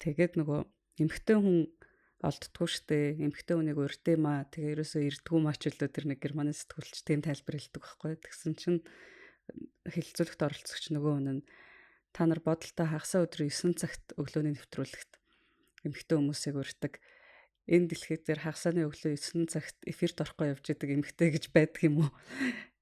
Тэгээд нөгөө эмэгтэй хүн олддгүй штэ. Эмэгтэй хүнийг урьд юм аа. Тэгээ ерөөсөө ирдгүү маач үлдээ тэр нэг Германы сэтгүүлч тийм тайлбар хэлдэг байхгүй. Тэгсэн чинь хэлэлцүүлэгт оролцогч нөгөө хүн нь та нар бодолтой хагасаа өдрийн 9 цагт өглөөний нэвтрүүлэгт эмэгтэй хүмүүсийг урьдаг. Энэ дэлхийд дээр хагасааны өглөө 9 цагт эфирт орохгүй явж идэг эмэгтэй гэж байдаг юм уу?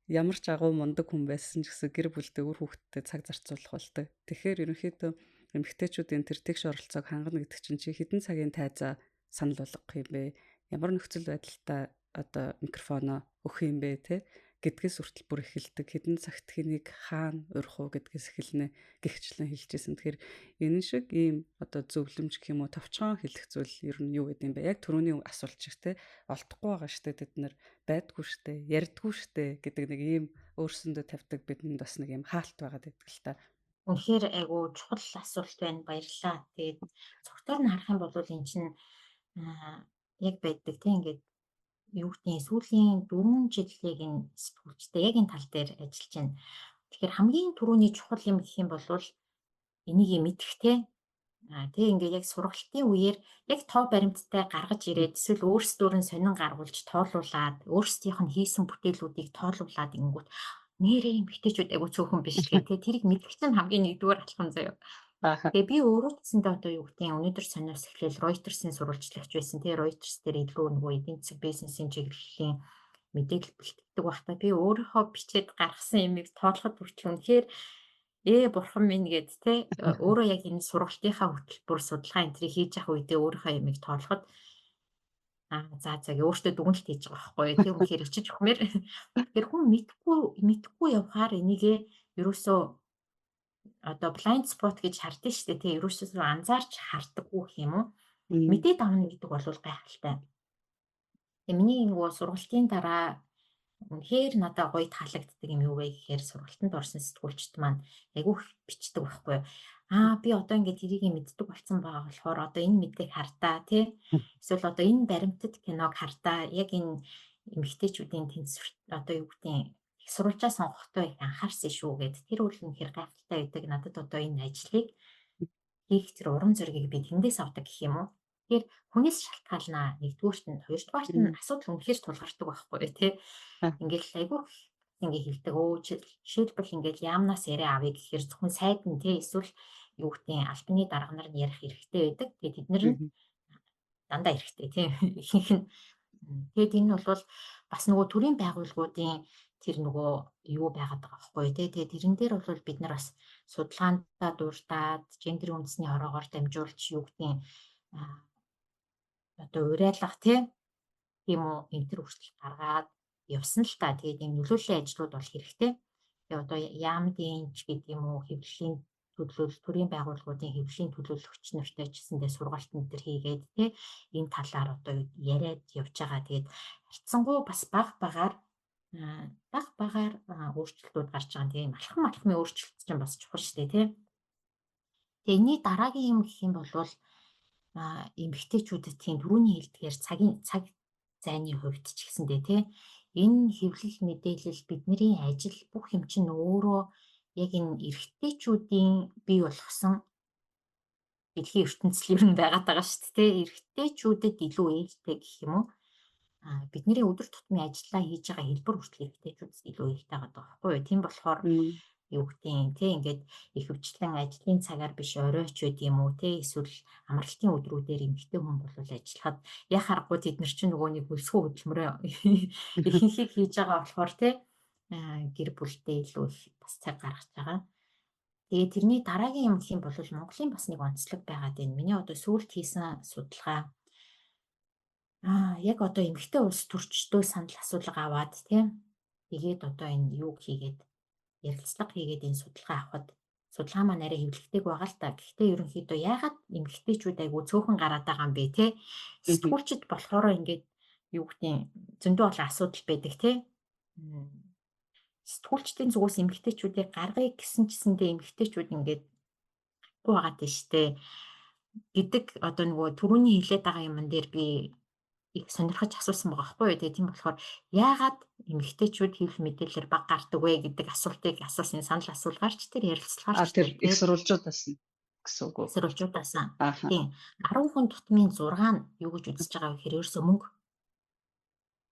Ямар ч агуу мундаг хүн байсан ч гэсэн гэр бүлдээ үр хүүхдтэй цаг зарцуулах болтой. Тэгэхээр ерөнхийдөө эмэгтэйчүүдийн тэр тэгш оролцоог хангана гэдэг чинь чи хэдэн цагийн тайзаа санал болгох юм бэ? Ямар нөхцөл байдалтай одоо микрофоноо өгөх юм бэ те гэдгээс хүртэл бүр эхэлдэг. Хэдэн цагт хэнийг хаана урих уу гэдгээс эхэлнэ гихчлэн хэлжсэн. Тэгэхээр энэ шиг ийм одоо зөвлөмж гэх юм уу товчхон хэлэх зүйл ер нь юу гэдэг юм бэ? Яг түрүүний асуулт шиг те олдохгүй байгаа штэ тэд нар байдгүй штэ ярьдгүй штэ гэдэг нэг ийм өөрсөндөө тавьдаг бидэнд бас нэг ийм хаалт байгаа гэдэг л та. Үнэхээр айгу чухал асуулт байна. Баярлалаа. Тэгээд цогтоор нь харах юм бол эн чинь яг байдаг тийм ингээд юу гэдгийг сүүлийн 4 жилийг энэ сэтгүүлчтэй яг энэ тал дээр ажиллаж байна. Тэгэхээр хамгийн түрүүний чухал юм гэх юм бол энийг мэдхтэй. Тэг ингээд яг сургалтын үеэр яг тоо баримттай гаргаж ирээд эсвэл өөрсдөө нь сонин гаргуулж тоолуулад өөрсдийнх нь хийсэн бүтээлүүдийг тоолуулад ингэнгүүт нэрээ эмэгтэйчүүд айгу цөөхөн биш гэх тэ тэрийг мэдэх чинь хамгийн нэгдүгээр алхам заяа. Тэгээ би өөрөө гэсэндээ одоо юу гэдгийг өнөөдөр сониос эхлээл Reuters-ийн сурвалжлагч байсан. Тэгээ Reuters дээр илүү нөгөө эдийн засаг бизнесийн чиглэлийн мэдээлэл бэлтгэдэг байхдаа би өөрийнхөө бичээд гаргасан юмыг тоолоход хүртэл үнэхээр бурхан минь гэд тэ өөрөө яг энэ сургалтынхаа хөтөлбөр судалгаа энэ трийг хийж явах үедээ өөрийнхөө юмыг тоолоход за өөртөө дүгнэлт хийж байгаа байхгүй тийм үнэхээр өчиж өгмөр. Тэгэхээр хүн мэдхгүй явахаар энийгээ ерөөсөө одоо blind spot гэж хардсан шүү дээ. Тэ ерөөсөө анзаарч хардаггүй гэх юм уу? Мэдээд авна гэдэг бол гайхалтай. Тэгээ миний нөгөө сургалтын дараа үнэхээр надад гоё таалагддаг юм юу вэ гэхээр сургалтанд орсон сэтгүүлчд маань айгүй бичдэг байхгүй юу? Би одоо ингээд тэрийг мэддэг болсон байгаа болохоор одоо энэ мэдээг хартаа тий. Эсвэл одоо энэ баримтат киног хартаа яг энэ эмэгтэйчүүдийн тэнцвэрт одоо юу гэдгийг их сурвалжаа сонгохдоо их анхаарсан шүү гэд тэр үл үнэхээр гайхалтай байдаг. Надад одоо энэ ажлыг хийх тэр урам зоригийг би тэндээс авдаг гэх юм уу? Тэгэхээр хүнээс шалтгаалнаа нэгдүгээрт нь хоёрдугаарт нь асуудал үнэхээр тулгардаг байхгүй тий. Ингээл айгүй ингээ хэлдэг жишээлбэл ингээл яамнаас яриа авъя гэхээр зөвхөн сайд нь тий эсвэл юу гэдгийг албаны дарга нар нь ярих хэрэгтэй байдаг. Тэгээд тэд нар нь дандаа хэрэгтэй тий. Ихэнх нь тэгээд энэ бол бас нөгөө төрийн байгууллагуудын тэр нөгөө юу байгаад байгаа байхгүй тий. Тэгээд тэрэн дээр бол бид нар бас судалгаандаа дуртаад гендерийн үндэсний хороогоор дамжуулж юу гэдгийг одоо уриалгах тийм үү энэ төр хүртэл гаргаад явсан л та. Тэгээд ийм нөлөөллийн ажлууд бол хэрэгтэй. Тэгээ одоо яамдын ч гэдэг юм уу хэвлэлийн төлөөлөл төрийн байгууллагуудын хэвлэлийн төлөөлөгч нартай ч гэсэндээ сургалт энэ төр хийгээд тийм энэ талаар одоо яриад явж байгаа. Тэгээд харьцангуй бас баг багаар өөрчлөлтүүд гарч байгаа. Тийм алхамын өөрчлөлт чинь бас чухал шүү дээ тийм. Тэгээ энэний дараагийн юм гэх юм бол эмэгтэйчүүдэд тийм түрүүний хэлдгээр цаг зайны хувьд ч гэсэндээ тийм энэ хэвлэл мэдээлэл бидний ажил бүх юм чинь өөрөө яг энэ эрэгтэйчүүдийн бий болгосон дэлхийн ертөнцийн ер нь байгаад байгаа шүү дээ. Эрэгтэйчүүдэд илүү ээлтэй гэх юм уу? Бидний өдөр тутмын ажиллаа хийж байгаа хэлбэр хүртэл эрэгтэйчүүдэд илүү ээлтэй байгаа байхгүй юу? Тийм болохоор юу гэдгийг тий ингээд ихэвчлэн ажлын цагаар биш оройч байд юм уу тий эсвэл амралтын өдрүүдээр эмэгтэй хүн бол ажиллахад яг харахгүй тэд нар чинь нөгөө нэг хөлсгөө хөдөлмөрөө ихэнхийг хийж байгаа болохоор тий гэр бүлдээ илүү бас цаг гаргаж байгаа. Тэгээ тэрний дараагийн юм гэх юм бол Монголын бас нэг онцлог байгаад байна. Миний одоо сүүлд хийсэн судалгаа яг одоо эмэгтэй улс төрчдөө санал асуулга аваад тий тэгээд одоо энэ юу хийгээд ярилцлага хийгээд энэ судалгаа авахад судалгаа маань арай хэвлэгтэй байгаа л та. Гэхдээ ерөнхийдөө яагаад эмэгтэйчүүд айгу цөөхөн гараад байгаа юм бэ те? Сэтгүүлчд болохоор ингээд юу гэдгийг зөндөө олон асуудал байдаг те. Сэтгүүлчдийн зүгээс эмэгтэйчүүдийг гаргая гэсэн чисэндээ эмэгтэйчүүд ингээд байгаад байна штэ гэдэг одоо нөгөө түрүүний хэлээд байгаа юмн дээр би их сонирхож асуусан байгаа байхгүй юу. Тэгээ тийм болохоор яагаад эмэгтэйчүүд хэвлэл мэдээлэлээр баг гардаг вэ гэдэг асуултыг асуусан санал асуулгаарч тэр ярилцлагаарч тэр их сурвалжуудаас гэсэн үг үү? Асруулжуудаас. Ааха. Тийм. 10 хүн тутмын 6 нь юу гэж үзэж байгаа вэ гэхээр ерөөсөө мөнгө.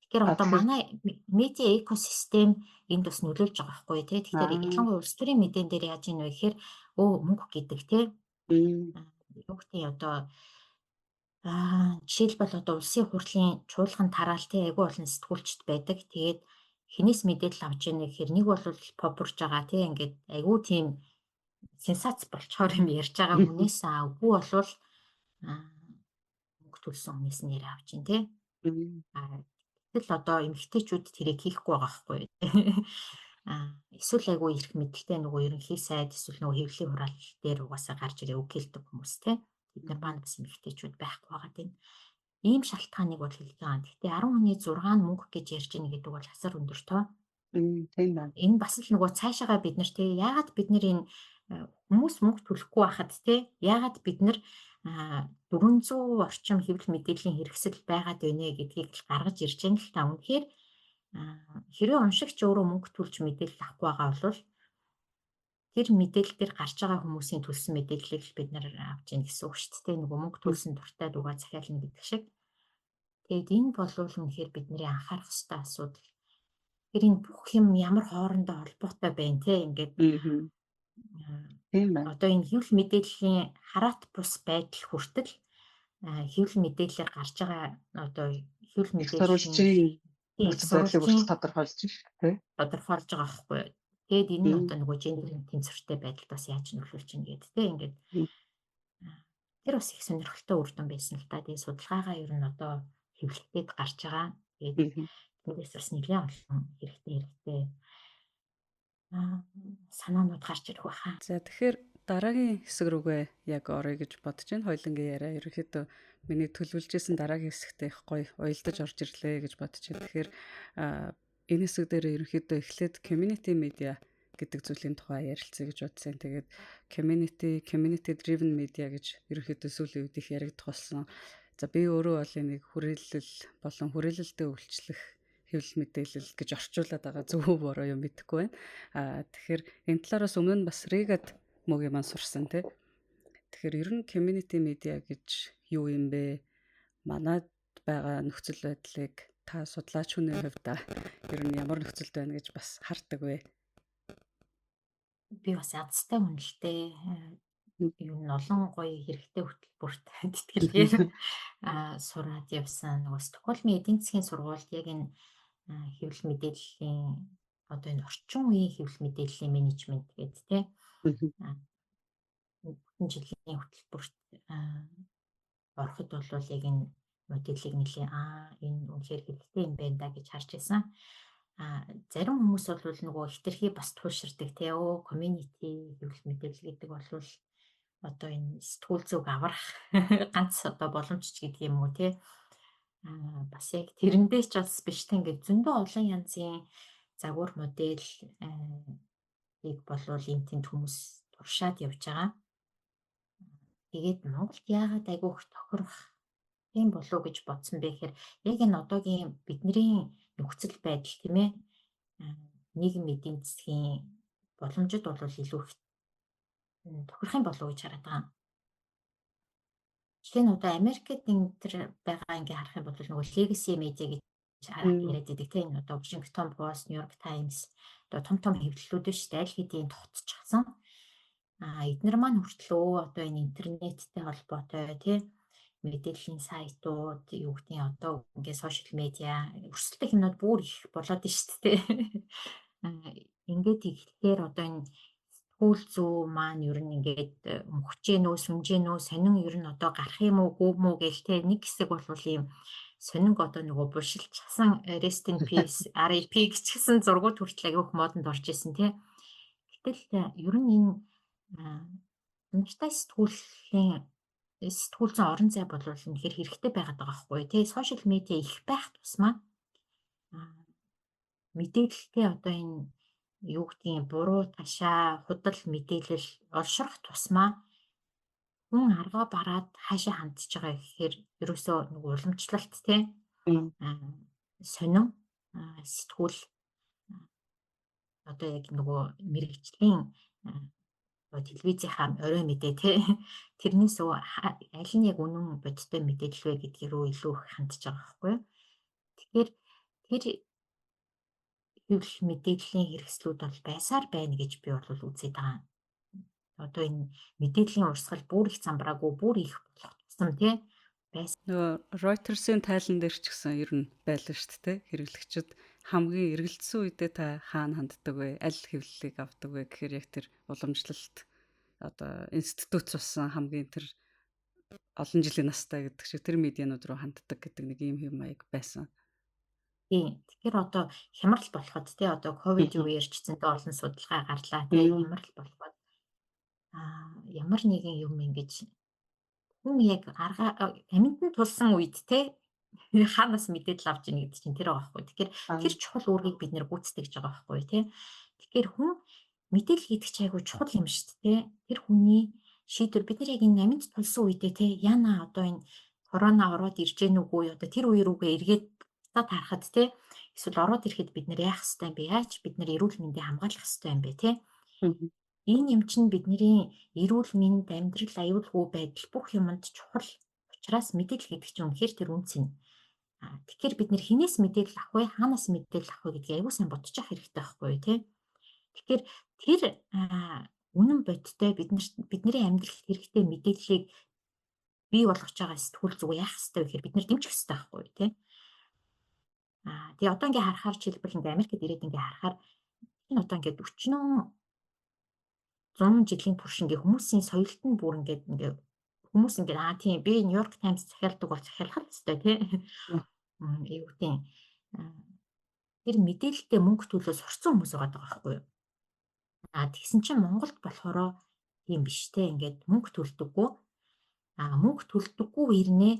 Тэгэхээр одоо Тэгэхээр манай медиа экосистем энд бас нөлөөлж байгаа байхгүй тий. Тэгэхээр ялангуяа улс төрийн мэдэн дээр яаж ийн вэ гэхээр мөнгө гэдэг тий. Юу гэдэг одоо жишээлбэл одоо улсын хурлын чуулган тараалтын айгүй олон сэтгүүлчд байдаг. Тэгээд хинээс мэдээлэл авч ийнэ гэхээр нэг бол попурж байгаа тий. Ингээд айгүй тийм сенсац болчоор юм ярьж байгаа хүнээс үгүй болвол мөнгө төлсөн хүнээс нь яриа авч ийн тий. Гэтэл одоо эмэгтэйчүүд тэрийг хийхгүй байгаа байхгүй. Эсвэл айгүй эрх мэдэлтэй нөгөө ерөнхий сайд эсвэл нөгөө хэвлэлийн хураалт дээр угаасаа гарч ирээ үг хэлдэг хүмүүс тий. Бид нар маань бас эмэгтэйчүүд байхгүй байгаа тийм. Ийм шалтгааныг бол хэлж байгаа. Гэхдээ 10 хүний 6 нь мөнгө гэж ярьж ийн гэдэг бол асар өндөр тоо. Тийм байна. Энэ бас л нөгөө цаашаага бид нар тий яагаад бид нар энэ хүмүүс мөнгө төлөхгүй байхад тий яагаад бид нар 400 орчим хэвлэл мэдээллийн хэрэгсэл байгаад байна гэдгийг л гаргаж ирж байна л та. Үнэхээр хэрвээ уншигч өөрөө мөнгө төлж мэдээлэл авахгүй байгаа бол тэр мэдээлэл дээр гарч байгаа хүмүүсийн төлсөн мэдээллийг л бид нар авч ийн гэсэн үг шүү дээ. Нөгөө мөнгө төлсөн дуртай дугаа захиална гэдэг шиг. Тэгэд энэ болвол үнэхээр бидний анхаарах ёстой асуудал. Тэр энэ бүх юм ямар хоорондоо холбоотой байна те ингээд тийм байна. одоо энэ хэвлэл мэдээллийн хараат бус байдал хүртэл хэвлэл мэдээлэлээр гарч байгаа одоо хэвлэл мэдээллийн нөхцөлийг тодорхойлж шүү дээ. Тодорхойлж байгаа байхгүй. Тэгэд энэ нь одоо нөгөө гендерийн тэнцвэртэй байдалд бас яаж нөлөөлж ийн гэдэг те ингээд тэр бас их сонирхолтой үр дүн байсан л та. Тэгээ судалгаагаа ер нь одоо хэвлэлтэд гарч байгаа. Тэгээд тэрнээс бас нэлээд олон хэрэгтэй санаанууд гарч ирэх байхаа. За тэгэхээр дараагийн хэсэг рүүгээ яг орё гэж бодож байна. Хоёулангийн яриа ерөнхийдөө миний төлөвлөжсэн дараагийн хэсэгтээ их гоё уялдаж орж ирлээ гэж бодож байна. Тэгэхээр энэ хэсэг дээр ерөнхийдөө эхлээд community media гэдэг зүйлийн тухай ярилцъя гэж бодсон. Тэгээд community driven media гэж ерөнхийдөө сүүлийн үед их яригдах болсон. За би өөрөө бол энийг хүрээлэл болон хүрээлэлтэд үйлчлэх хэвлэл мэдээлэл гэж орчуулад байгаа зөв буруу юм мэдэхгүй байна. Тэгэхээр энэ талаараас өмнө нь бас Ригад мөгийн маань сурсан тий. Тэгэхээр ер нь community media гэж юу юм бэ? Манайд байгаа нөхцөл байдлыг та судлаач хүний хувьд ер нь ямар нөхцөлд байна гэж бас хардаг вэ? Би бас ядстай хүн л дээ. Юу н олон гоё хэрэгтэй хөтөлбөрт тэтгэлгээр сураад явсан. Нөгөө Стокгольмын эдийн засгийн сургуульд яг энэ хэвлэл мэдээллийн одоо энэ орчин үеийн хэвлэл мэдээллийн менежмент гэдэг тий. Бүтэн жилийн хөтөлбөрт ороход бол яг энэ модельийг нэлээ энэ үнэхээр хэрэгтэй юм байна да гэж харж байсан. Зарим хүмүүс бол нөгөө хитрхи бас тууширдаг тий. Community хэвлэл мэдээлэл гэдэг бол одоо энэ сэтгүүл зүг аврах ганц одоо боломж ч гэдэг юм уу тий. Бас яг тэрэндээ ч бас биш тэ ингээд зөндөө олон янзын загвар модель ийг болвол энэ тэнд хүмүүс туршаад явж байгаа. Тэгээд Монголд яагаад айгүй их тохирох юм болов гэж бодсон бэ гэхээр яг энэ одоогийн бидний нөхцөл байдал тийм ээ нийгэм эдийн засгийн боломжид бол илүү их тохирох юм болов гэж хараад байгаа. Тэгэхээр одоо Америкт энэ төр байгаа ингээ харах юм бол нөгөө legacy media гэж яриад байдаг тийм энэ одоо Washington Post, New York Times одоо том хэвлэлүүд шүү дээ аль хэдийн тогтчихсан. Эднэр маань хүртлөө одоо энэ интернеттэй холбоотой тийм мэдээллийн сайтууд юу гэдгийг одоо ингээ сошиал медиа өрсөлдөх юмнууд бүр их болоод байна шүү дээ. Ингээд ихлээр одоо энэ сэтгүүл зүй маань ер нь ингээд мөхчээнөө сүмжээнөө сонин ер нь одоо гарах юм уу гүү мүү гээл те нэг хэсэг бол ийм сонинг одоо нөгөө булшилчсан rest in peace RIP гिचсэн зургууд хүртэл агиох модонд орж исэн те. Гэтэл ер нь энэ сэтгүүл зүйн орон зай бол үнэхээр хэрэгтэй байгаад байгаа байхгүй тий. Сошиал медиа их байх тусмаа мэдээлэлтэй одоо энэ юу гэдгийг буруу ташаа худал мэдээлэл олшрох тусмаа хүн аргаа бараад хаашаа хандж байгаа гэхээр ерөөсөө нэг уламжлалт тий сонин сэтгүүл одоо яг нөгөө мэрэгжлийн телевизийнхаа орой мэдээ те тэрнээс аль нь яг үнэн бодиттой мэдээлэл вэ гэдгийг рүү илүү их хандж байгаа байхгүй юу. Тэгэхээр тэр хэвлэл мэдээллийн хэрэгслүүд бол байсаар байна гэж би бол үзээд байгаа. Одоо энэ мэдээллийн урсгал бүр их замбраагүй, бүр их болох тусам тий байсан. Нөгөө Reuters-ийн тайлан дээр ч гэсэн ер нь байлаа шүү дээ. Хэрэглэгчид хамгийн эргэлзсэн үедээ та хаана ханддаг вэ? Аль хэвлэлийг авдаг вэ гэхээр яг тэр уламжлалт одоо институт цусан хамгийн тэр олон жилийн настай гэдэг шиг тэр медианууд руу ханддаг гэдэг нэг ийм хэв маяг байсан. Тийм. Тэгэхээр одоо хямрал болоход тий одоо ковидын үеэр ч зэнтэй олон судалгаа гарлаа тий хямрал болоход ямар нэгэн юм ингэж хүн яг амьд нь тулсан үед те хаанаас мэдээлэл авч ийн гэдэг чинь тэр байгаа байхгүй. Тэгэхээр тэр чухал үүргийг бид нэр гүйцэтгэж байгаа байхгүй те. Тэгэхээр хүн мэдээлэл гэдэг чинь айгүй чухал юм шүү дээ те. Тэр хүний шийдвэр бид нар яг энэ амьд тулсан үедээ те яна одоо энэ корона ороод ирж гэнэ үгүй одоо тэр үе рүүгээ эргээд буцаад харахад те эсвэл ороод ирэхэд бид нар яах ёстой юм бэ? Яаж бид нар эрүүл мэндийг хамгаалах ёстой юм бэ те? Энэ юм чинь бидний эрүүл мэнд, амьдрал, аюулгүй байдал бүх юмд чухал. Учраас мэдээлэл гэдэг чинь үнэхээр тэр үнц юм. Тэгэхээр бид нэр хинээс мэдээлэл авах вэ, хаанаас мэдээлэл авах вэ гэдгийг аягүй сайн бодчих хэрэгтэй байхгүй юу, тий? Тэгэхээр тэр үнэн бодиттой бидний амьдралд хэрэгтэй мэдээллийг бий болгож байгаа сэтгүүл зүг яах ёстой вэ гэхээр бид нэр дэмжих ёстой байхгүй юу, тий? Тэгээ одоо ингээ харахаар жишээлбэл ингээ Америкт ирээд ингээ харахаар энэ одоо ингээ 40 100 жилийн турш ингээ хүмүүсийн соёлт нь бүр ингээ хүмүүс ингээ тийм би Нью-Йорк Таймс захиалдаг бол захиалах хэрэгтэй тий. Юу тийм тэр мэдээлэлтэй мөнгө төлөө сурцсан хүмүүс байгаа байхгүй юу. Тэгсэн чинь Монголд болохоро тийм биш те ингээд мөнгө төлдөггүй. Мөнгө төлдөггүй ирнэ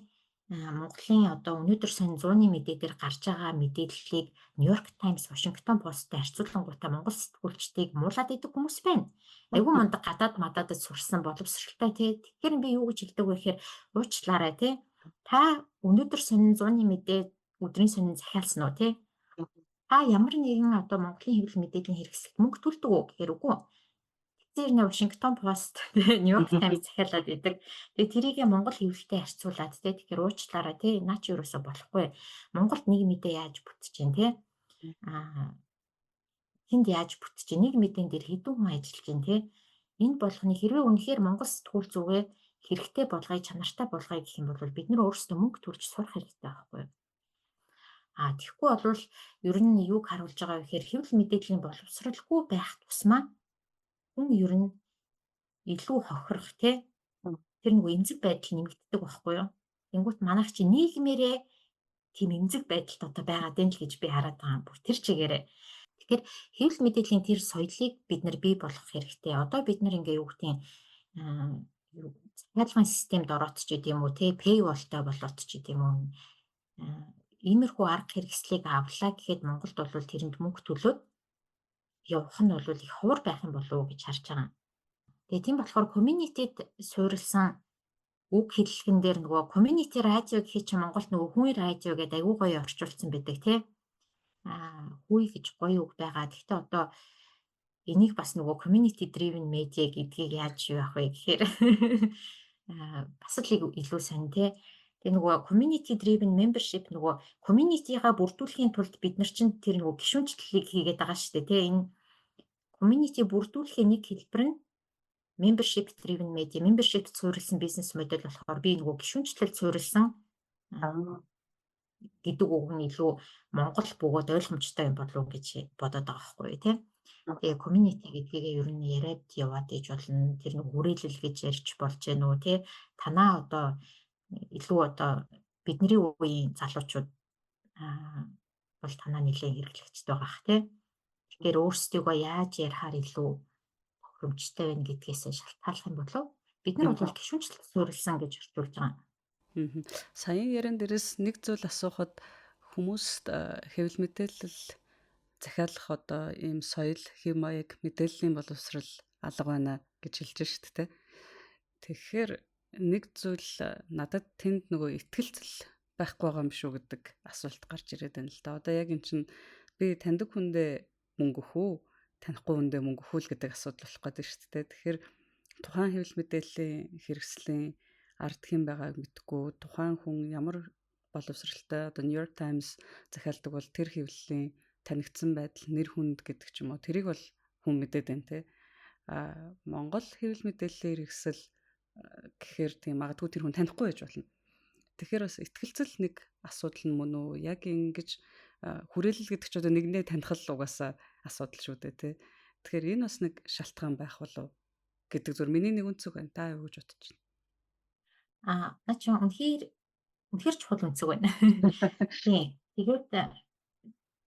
Монголын одоо өнөөдөр сонин 100-ны мэдээ дээр гарч байгаа мэдээллийг Нью-Йорк Таймс, Вашингтон Посттой харьцуулангуудаа монгол сэтгүүлчдийг муулаад идэг хүмүүс байна. Айгүй мундаг гадаад мададад сурсан боловсралтай тий. Тэгэхээр би юу гэж хэлдэг вэ гэхээр уучлаарай тий. Та өнөөдөр сонин 100-ны мэдээ өдрийн сонин захиалсан уу тий. Та ямар нэгэн одоо Монголын хэвлэл мэдээллийн хэрэгсэлд мөнгө төлдөг үү гэхээр үгүй. Тэр нэ Вашингтон Пост Нью-Йорк Таймс захиалаад идэг. Тэгээ тэрийг Монгол хэвлэлтэй харьцуулаад тий. Тэгэхээр уучлаарай тий. Наа чи юусоо болохгүй. Монголд нэг мэдээ яаж бүтэж чинь тий. Тэнд яаж бүтэж чинь нэг мэдэн дээр хэдэн хүн ажиллаж чинь тий. Энэ болгоны хэрвээ үнэхээр Монгол сэтгүүл зүгээ хэрэгтэй болгоё, чанартай болгоё гэх юм бол бид нар өөрсдөө мөнгө төлж сурах хэрэгтэй байхгүй юу? Тэгэхгүй бол ер нь юуг харуулж байгаа вэ гэхээр хэвлэл мэдээллийн боловсралгүй байх тусмаа хүн ер нь илүү хохирох тий. Тэр нэг эмзэг байдал нэмэгддэг байхгүй юу? Тэнгүүт манайх чи нийгмээрээ тийм эмзэг байдалд одоо байгаад байна л гэж би хараад байгаа юм. Бүр тэр чигээрээ. Тэгэхээр хэвлэл мэдээллийн тэр соёлыг бид нар бий болгох хэрэгтэй. Одоо бид нар ингээ юу гэдгийг захиалгын системд ороод ч гэдэм үү тий, paywall-тай болоод ч гэдэм үү. Иймэрхүү арга хэрэгслийг авлаа гэхэд Монголд бол тэрэнд мөнгө төлөөд явах нь бол их ховор байх юм болов уу гэж харж байгаа. Тэгээ тийм болохоор community-д суурилсан үг хэллэгэн дээр нөгөө community радио гэхий чи Монголд нөгөө хүн радио гэдэг аягүй гоё орчуулсан байдаг тий. Хүй гэж гоё үг байгаа. Гэхдээ одоо энийг бас нөгөө community driven media гэдгийг яаж юу авах вэ гэхээр бас л илүү сонь тий. Тэгээ нөгөө community driven membership нөгөө community-га бүрдүүлэхийн тулд бид нар чинь тэр нөгөө гишүүнчлэлийг хийгээд байгаа шүү дээ тий. Энэ community бүрдүүлэхийн нэг хэлбэр нь membership driven media, membership суурилсан бизнес модель болохоор би нөгөө гишүүнчлэлд суурилсан гэдэг үг нь илүү Монгол бөгөөд ойлгомжтой юм болов уу гэж бодоод байгаа байхгүй тий. Тэгээ community гэдгийг ер нь яриад яваад иж болно. Тэр нэг хүрээлэл гэж ярьж болж гэнэ үү тий. Танаа одоо илүү одоо бидний үеийн залуучууд бол танаа нэлээд хэрэглэгчтэй байгаа х тий. Тэгэхээр өөрсдийгөө яаж ярихаар илүү тохиромжтой байна гэдгээс шалтгааллах юм болов бид нар бол гишүүнчлэл суурилсан гэж орчуулж байгаа. Саяын яран дээрээс нэг зүйл асуухад хүмүүст хэвлэл мэдээлэл захиалах одоо ийм соёл, хэв маяг, мэдээллийн боловсрал алга байна гэж хэлж шít те. Тэгэхээр нэг зүйл надад тэнд нөгөө итгэлцэл байхгүй байгаа юм шүү гэдэг асуулт гарч ирээд байна л да. Одоо яг эн чинь би таньдаг хүндээ мөнгө өгөх үү, танихгүй хүндээ мөнгө өгөх үү гэдэг асуудал болох гэдэг шүү дээ. Тэгэхээр тухайн хэвлэл мэдээллийн хэрэгслийн ард хэн байгааг мэдгүй, тухайн хүн ямар боловсралтай, одоо New York Times захиалдаг бол тэр хэвлэлийн танигдсан байдал, нэр хүнд гэдэг ч юм уу, тэрийг бол хүн мэдээд байна те. Монгол хэвлэл мэдээллийн хэрэгсэл гэхээр тийм магадгүй тэр хүн танихгүй байж болно. Тэгэхээр бас итгэлцэл нэг асуудал нь мөн үү? Яг ингэж хүрээлэл гэдэг ч одоо нэгнээ таних л угаасаа асуудал шүү дээ тий. Тэгэхээр энэ бас нэг шалтгаан байх болов гэдэг зөв миний нэг үнцэг байна. Та юу гэж бодож Наа чи үнэхээр чухал үнцэг байна. Тийм. Тэгээд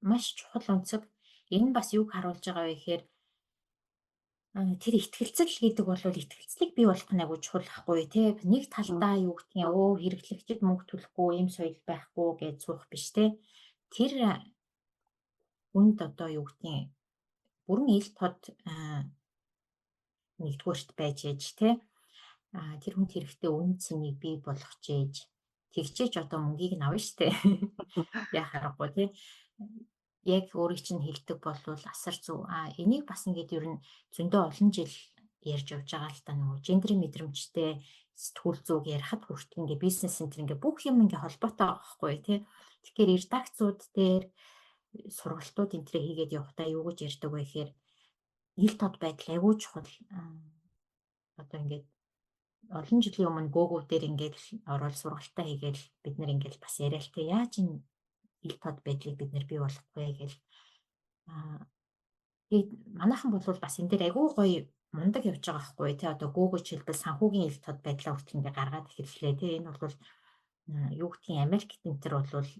маш чухал үнцэг. Энэ бас юуг харуулж байгаа вэ гэхээр тэр итгэлцэл гэдэг бол итгэлцлийг бий болгох нь агуу чухал байхгүй тий. Нэг талдаа юу гэх юм хэрэглэгчид мөнгө төлөхгүй ийм соёл байхгүй гэж суух биш тий. Тэр үнд одоо юу гэх юм бүрэн ил тод нэгдүгээрт байж ээж тий. Тэр хүнд хэрэгтэй үн цэнийг бий болгож ээж тэгчээж одоо мөнгийг нь авна штэ. Яа харахгүй тий. Яг өөрийг чинь хэлдэг болвол асар зүв. Энийг бас ингээд ер нь зөндөө олон жил ярьж явж байгаа л та нөгөө гендрийн мэдрэмжтэй сэтгүүл зүг ярихад хүртэл ингээд бизнес центр ингээд бүх юм ингээд холбоотой байгаа байхгүй тий. Тэгэхээр редакцууд дээр сургалтууд энэ төрөө хийгээд явахдаа юу гэж ярьдаг вэ гэхээр ил тод байдал айгүй чухал. Одоо ингээд олон жилийн өмнө Google дээр ингээд ороод сургалтаа хийгээл бид нар ингээд бас яриа л тий. Яаж энэ ил тод байдлыг бид нэр бий болгох вэ гэж тэгээд манайхан бол бас энэ дээр айгүй гоё мундаг явж байгаа байхгүй тий. Одоо Google хэлбэл санхүүгийн ил тод байдлаа хүртэл ингээ гаргаад эхэллээ тий. Энэ бол юу гэдгийг Америкт энэ төр бол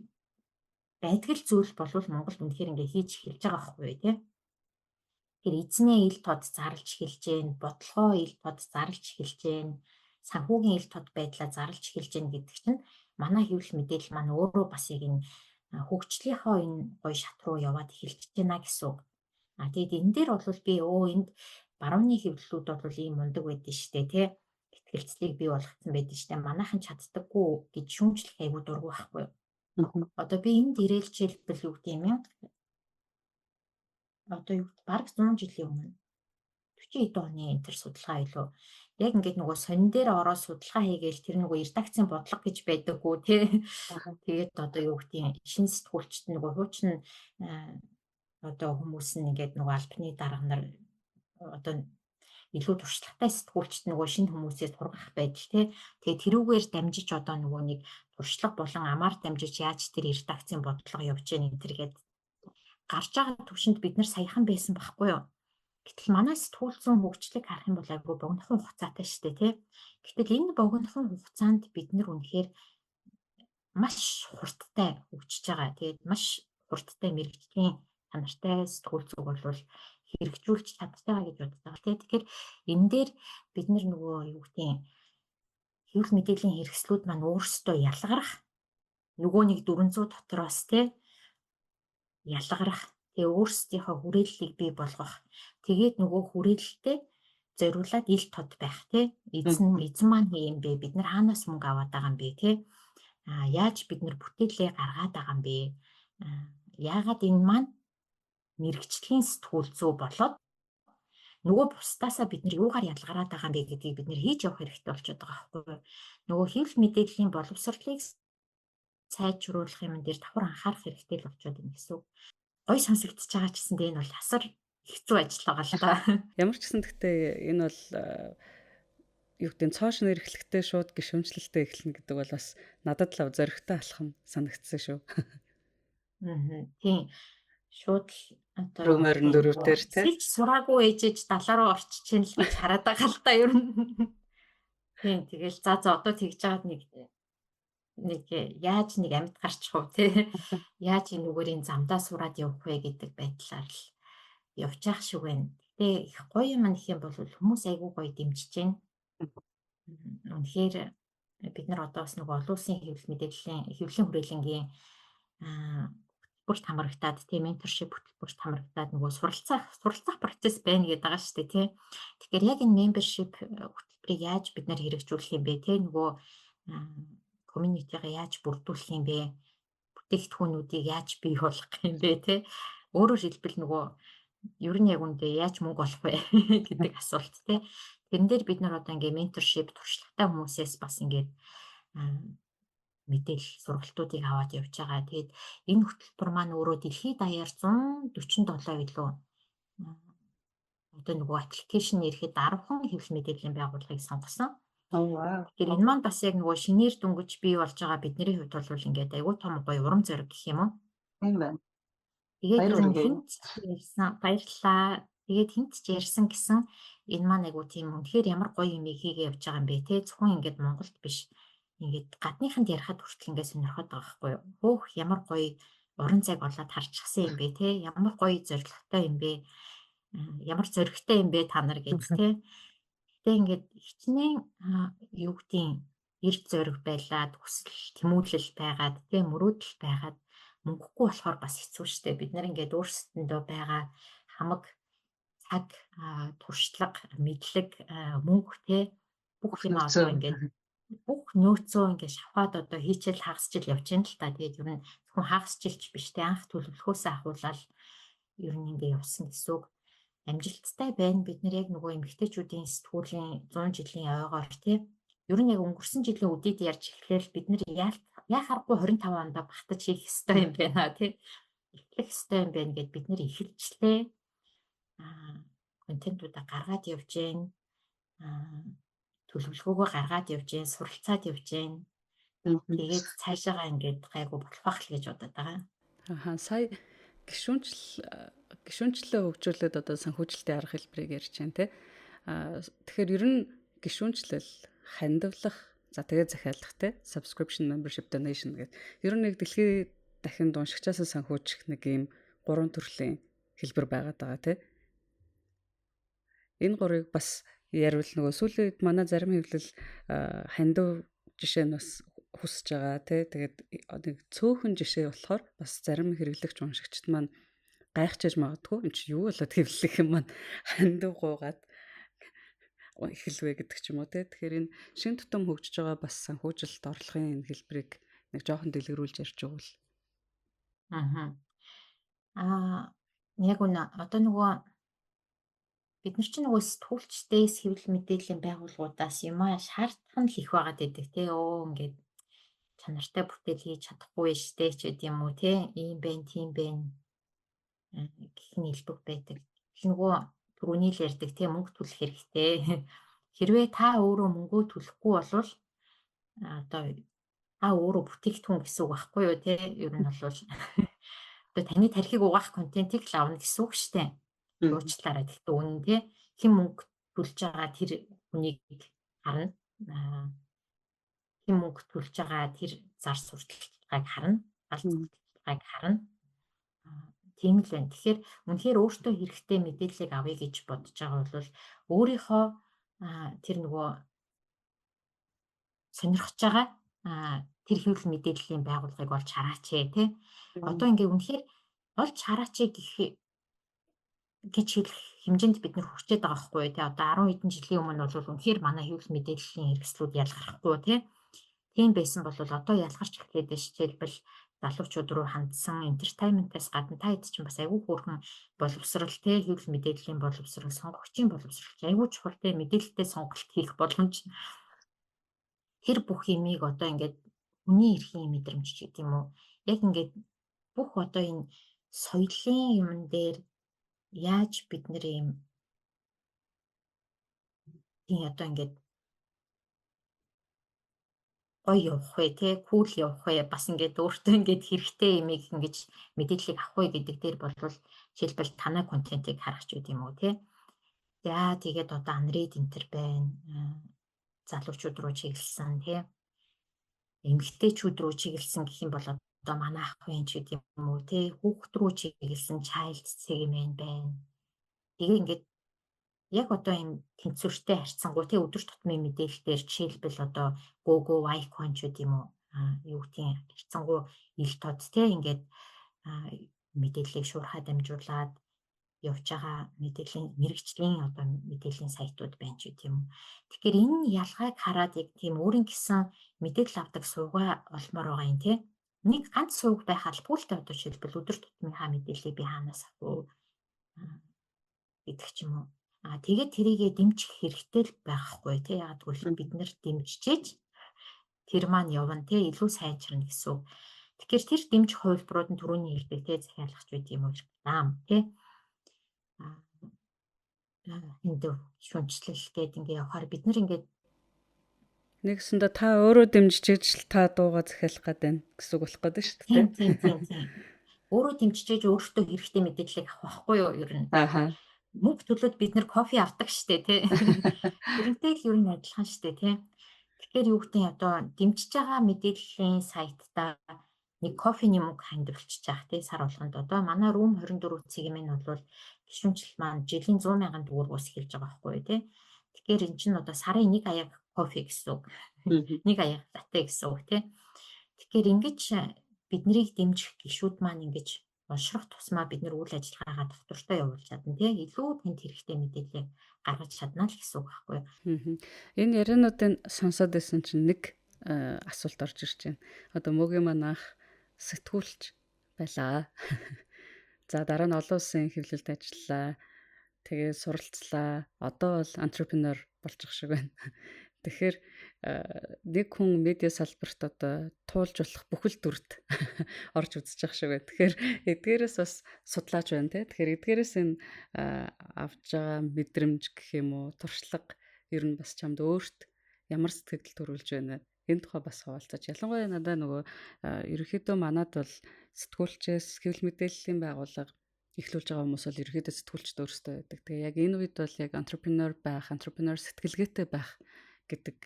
байдгал зүйл болвол Монголд үнэхээр ингээ хийж эхэлж байгаа байхгүй тий. Тэгэхээр эзнээ ил тод зарлж эхэлж гэн, бодлогоо ил тод зарлж эхэлж гэн, санхүүгийн ил тод байдлаа зарлж эхэлж гэн гэдэг чинь манай хэвлэл мэдээлэл маань өөрөө бас яг энэ хөгжлийнхоо энэ гоё шат руу яваад эхэлж байна гэсэн үг. Тэгээд энэ дээр бол би энд барууны хэвлэлүүд бол ийм мундаг байдэн штэ тий. Итгэлцлийг бий болгоцсон байдэн штэ. Манайхан чаддаггүй гэж шүүмжлэх айгуу дургүй байхгүй юу? Одоо би энд ирээлжэлбэл юу гэдэг юм. Одоо юу баг 100 жилийн өмнө 40 оны энэ төр судалгаа илүү яг ингээд нөгөө сонин дээр ороод судалгаа хийгээл тэр нөгөө редакцийн бодлого гэж байдаггүй тий. Тэгээд одоо юу гэдгийг шин сэтгүүлчт нөгөө хуучин одоо хүмүүс нь ингээд нөгөө албаны дарга нар одоо илүү туршлагатай сэтгүүлчт нөгөө шинэ хүмүүсээс сургах байдал тий. Тэгээд тэрүүгээр дамжиж одоо нөгөө нэг туршлага болон амаар дамжиж яаж тэр редакцийн бодлого явж гэн энэ төргээд гарч байгаа төвшөнд бид нар саяхан байсан байхгүй юу? Гэтэл манай сэтгүүлсэн хөгжлийг харах юм бол айгүй богинохон хугацаатай шүү дээ тий. Гэтэл энэ богинохон хугацаанд бид нар үнэхээр маш хурдтай хөгжиж байгаа. Тэгээд маш хурдтай мэрэгжлийн чанартай сэтгүүл зүг бол хэрэгжүүлж чадчихаа гэж боддог байгаа тий. Тэгэхээр энэ дээр бид нар нөгөө юу гэдгийг хэвлэл мэдээллийн хэрэгслүүд маань өөрсдөө ялгарах нөгөө нэг 400 дотроос тий ялгарах тэгээ өөрсдийнхөө хүрээллийг бий болгох тэгээд нөгөө хүрээлэлтэй зориулаад ил тод байх тий эзэн маань юм бэ бид нар хаанаас мөнгө аваад байгаа юм бэ тий яаж бид нар бүтээлээ гаргаад байгаа юм бэ яагаад энэ маань мэрэгчлийн сэтгүүл зүй болоод нөгөө бусдаасаа бид нар юугаар ялгараад байгаа юм бэ гэдгийг бид нар хийж явах хэрэгтэй болчиход байгаа байхгүй юу нөгөө хэвлэл мэдээллийн боловсролыг сайжруулах юм дээр давхар анхаарах хэрэгтэй л болчиход байна гэсэн үг. Гой сонсогдож байгаа ч гэсэндээ энэ бол асар хэцүү ажил байгаа л та. Ямар ч гэсэн гэхдээ энэ бол юу гэдэг нь цоошин эрхлэхтэй шууд гишүүнчлэлтэй эхэлнэ гэдэг бол бас надад л зоригтой алхам санагдсан шүү. Тийм. Шууд одоо Румерн дөрөвдөр тий. Сураагүй ээжэж 70 руу орчиж чинь л гэж хараад байгаа л та ер нь. Тийм тэгэл за одоо тэгж жаад нэг яаж нэг амьд гарчих вэ тий яаж энэ нүгээрийн замдаа сураад явах вэ гэдэг байдлаар л явж явах шиг байна. Гэтэ их гоё юм нэх юм бол хүмүүс айгүй гоё дэмжиж байна. Үнэхээр бид нар одоо бас нэг олон улсын хэвлэл мэдээллийн хэвлэлийн хүрээлэнгийн хөтөлбөрт хамрагдаад тийм менторшип хөтөлбөрт хамрагдаад нөгөө суралцах процесс байна гэдэг байгаа шүү дээ тий. Тэгэхээр яг энэ membership хөтөлбөрийг яаж бид нар хэрэгжүүлэх юм бэ тий нөгөө community-га яаж бүрдүүлэх юм бэ? Бүтээгдэхүүнүүдийг яаж бий болгох юм бэ те? Өөрөөр хэлбэл нөгөө ер нь яг үндэ яаж мөнгө олох вэ гэдэг асуулт те. Тэрэн дээр бид нар одоо ингээ менторшип туршлагатай хүмүүсээс бас ингээд мэдээлэл сургалтуудыг аваад явж байгаа. Тэгээд энэ хөтөлбөр маань өөрөө дэлхийд даяар 147 илүү одоо нөгөө аппликейшн ирэхэд 10 хэвлэл мэдээллийн байгууллагыг сонгосон. Вау. Тэгэхээр энэ маань бас яг нөгөө шинээр дүнгиж бий болж байгаа бидний хувьд бол ингээд аюу тум гоё урам зориг гэх юм уу. Тийм байна. Тэгээд Баяр ер нь хүргэе. хинт ч ярьсан баярлалаа. Тэгээд хинт ч ярьсан гэсэн энэ маань айгу тийм үнэхээр ямар гоё юм хийгээ явж байгаа юм бэ те. Зөвхөн ингээд Монголд биш. Ингээд гадныханд ярихад хүртэл ингээд сонирхоод байгаа байхгүй юу. Хөөх ямар гоё уран цаг болоод харчихсан юм бэ те. Ямар гоё зоригтой юм бэ. Ямар зоригтой юм бэ та нар гэж те. Гэтэ ингээд хичнээн юу гэдгийг эрд зориг байлаад хүсэл тэмүүлэл байгаад те мөрөөдөл байгаад мөнгөгүй болохоор бас хэцүү шттэ. Бид нар ингээд өөрсдөндөө байгаа хамаг цаг, туршлага, мэдлэг, мөнгө те бүх юм одоо ингээд бүх нөөцөө ингээд шавхаад одоо хийчихэл хагасчил явж байна л та. Тэгээд ер нь зөвхөн хагасчилч биш те анх төлөвлөхөөсөө ахуулаад ер нь ингээд явсан гэсэн үг. Амжилттай байна. Бид нар яг нөгөө эмэгтэйчүүдийн сэтгүүлийн 100 жилийн ойгоор те ер нь яг өнгөрсөн жилийн үдийд ярьж эхлээл бид нар яа харахгүй 25 онд багтаж хийх ёстой юм байна тий. Эхлэх ёстой юм байна гэд бид нар эхэлжлээ. Контентуудаа гаргаад явж гэн. Төлөвлөгөөгөө гаргаад явж гэн, суралцаад явж гэн. Тэгээд цаашаага ингээд гайгүй болох байх л гэж бодоод байгаа. Сая гишүүнчлээ хөгжүүлээд одоо санхүүжилтийн арга хэлбэрийг ярьж байна те. Тэгэхээр ер нь гишүүнчлэл, хандивлах, за тэгээ захиалах те, subscription membership donation гэдэг. Ер нь нэг дэлхийд дахин уншигчаас санхүүжих нэг юм 3 төрлийн хэлбэр байгаад байгаа те. Энэ гурыг бас яривал нөгөө сүүлийн үед манай зарим хэвлэл хандив жишээ нь бас хүсэж байгаа тий. Тэгээд нэг цөөхөн жишээ болохоор бас зарим хэрэглэгч уншигчд маань гайхчихж магадгүй. Энд чи юу болоод хэвлэх юм маань хандив гуугаад эхэлвэ гэдэг ч юм уу тий. Тэгэхээр энэ шин тутам хөгжиж байгаа бас санхүүжилт орлогын энэ хэлбэрийг нэг жоохон дэлгэрүүлж ярьж өгвөл. Яг үнэ одоо нөгөө бид нар чинь нөгөө сэтгүүлчдээс хэвлэл мэдээллийн байгууллагуудаас юмаа шаардах нь их байгаад байдаг тий. Ингээд чанартай бүтээл хийж чадахгүй штэ ч гэдэм юм уу тий. Ийм байна, тийм байна гэх нь илбэг байдаг. Нөгөө түрүүний л ярьдаг тий мөнгө төлөх хэрэгтэй. Хэрвээ та өөрөө мөнгөө төлөхгүй болвол одоо та өөрөө бүтээгдэхүүн гэсэн үг байхгүй юу тий. Ер нь бол одоо таны тархийг угаах контентийг л авна гэсэн үг штэ. Уучлаарай гэхдээ үнэн тий хэн мөнгө төлж байгаа тэр хүнийг харна. Хэн мөнгө төлж байгаа тэр зар сурталчилгааг харна. Галт сурталчилгааг харна. Тийм л байна. Тэгэхээр үнэхээр өөртөө хэрэгтэй мэдээллийг авъя гэж бодож байгаа бол өөрийнхөө тэр нөгөө сонирхож байгаа тэр хэвлэл мэдээллийн байгууллагыг олж хараач тий. Одоо ингээ үнэхээр олж хараач гэж хэлэх хэмжээнд бид нэр хүрчээд байгаа байхгүй тий. Одоо 10 хэдэн жилийн өмнө бол үнэхээр манай хэвлэл мэдээллийн хэрэгслүүд ялгархгүй тий. Тийм байсан бол одоо ялгарч эхлээд байна. Жишээлбэл залуучууд руу хандсан entertainment-аас гадна та хэд ч бас айгүй хөөрхөн боловсрал тий хэвлэл мэдээллийн боловсрал, сонгогчийн боловсрал айгүй чухал тий мэдээлэлтэй сонголт хийх боломж. Тэр бүх юмыг одоо ингээд хүний эрхийн мэдрэмж ч гэдэг юм уу. Яг ингээд бүх одоо энэ соёлын юм дээр яаж бид нэр юм тийм одоо ингээд гоё явах вэ те кул явах вэ бас ингээд өөртөө ингээд хэрэгтэй юмыг ингэж мэдээллийг авах вэ гэдэг дээр болвол жишээлбэл танай контентыг харах ч гэдэг юм уу те. За тэгээд одоо Unread Enter байна. Залуучууд руу чиглэсэн те. Эмэгтэйчүүд рүү чиглэсэн гэх юм бол одоо манай ахын ч гэдэг юм уу те хүүхд рүү чиглэсэн child segment байна. Тэгээ ингээд яг одоо юм тэнцвэртэй харьцангуй тий өдөр тутмын мэдээлэлээр жишээлбэл одоо Go Icon ч гэдэг юм уу юу гэдгийг харьцангуй ил тод тий ингээд мэдээллийг шуурхаа дамжуулаад явж байгаа мэдээллийн мэрэгжлийн одоо мэдээллийн сайтууд байна ч гэдэг юм. Тэгэхээр энэ ялгааг хараад яг тийм өөрийн гэсэн мэдээлэл авдаг сувгаа олмоор байгаа юм тий. Нэг ганц сувг байх албагүй л та одоо жишээлбэл өдөр тутмынхаа мэдээллийг би хаанаас авах вэ гэдэг ч юм уу. Тэгээд тэрийгэ дэмжих хэрэгтэй л байхгүй тий. Яагаад гэвэл бид нар дэмжижээж тэр маань явна тий, илүү сайжирна гэсэн үг. Тэгэхээр тэр дэмжих хувилбарууд нь түрүүний хэлдэг тий, захиалагч байд юм уу рекламам тий. Энд шүнжлэл гээд ингээ явахаар бид нар ингээд Нэгсэндээ та өөрөө дэмжиж л та дуугаа захиалах гээд байна гэсэн үг болох гэдэг шүү дээ. тийм. Өөрөө дэмжиж өөртөө хэрэгтэй мэдээллийг авах байхгүй юу ер нь. Ааха. Мөнгө төлөөд бид нар кофе авдаг штэ тий. Тэрнтэй л ер нь адилхан штэ тий. Тэгэхээр юу гэдэг нь одоо дэмжиж байгаа мэдээллийн сайтаа нэг кофений мөнгө хандвалчихж байгаа тий сар болгонд. Одоо манай Room 24 цэгийн минь бол гишүүнжил маань жилийн 100,000 төгрөг ус эхэлж байгаа байхгүй юу тий. Тэгэхээр эн чинь одоо сарын 1 аяг кофе гэсэн үг. 1 аяг латте гэсэн үг тий. Тэгэхээр ингэж биднийг дэмжих гишүүд маань ингэж уншрах тусмаа бид нар үйл ажиллагаагаа доктортой явуулж чадна тий. Илүү танд хэрэгтэй мэдээлэл гаргаж чадна л гэсэн үг байхгүй юу. Энэ яриануудыг сонсоод байсан чинь нэг асуулт орж ирж байна. Одоо мөгийн маань анх сэтгүүлч байлаа. За дараа нь олон улсын хэвлэлд ажиллаа. Тэгээ суралцлаа. Одоо бол entrepreneur болчих шиг байна. Тэгэхээр нэг хүн медиа салбарт одоо туулж болох бүхэл дүрд орж үзэж байгаа шиг байна. Тэгэхээр эдгээрээс бас судлаач байна те. Тэгэхээр эдгээрээс энэ авж байгаа мэдрэмж гэх юм уу, туршлага ер нь бас чамд өөрт ямар сэтгэл төрүүлж байна. Энэ тухай бас хуваалцаач. Ялангуяа надаа нөгөө ерөнхийдөө манад бол сэтгүүлчээс хэвлэл мэдээллийн байгууллага эхлүүлж байгаа хүмүүс бол ерөнхийдөө сэтгүүлчд өөрсдөө байдаг. Тэгээ яг энэ үед бол яг entrepreneur байх, entrepreneur сэтгэлгээтэй байх гэдэг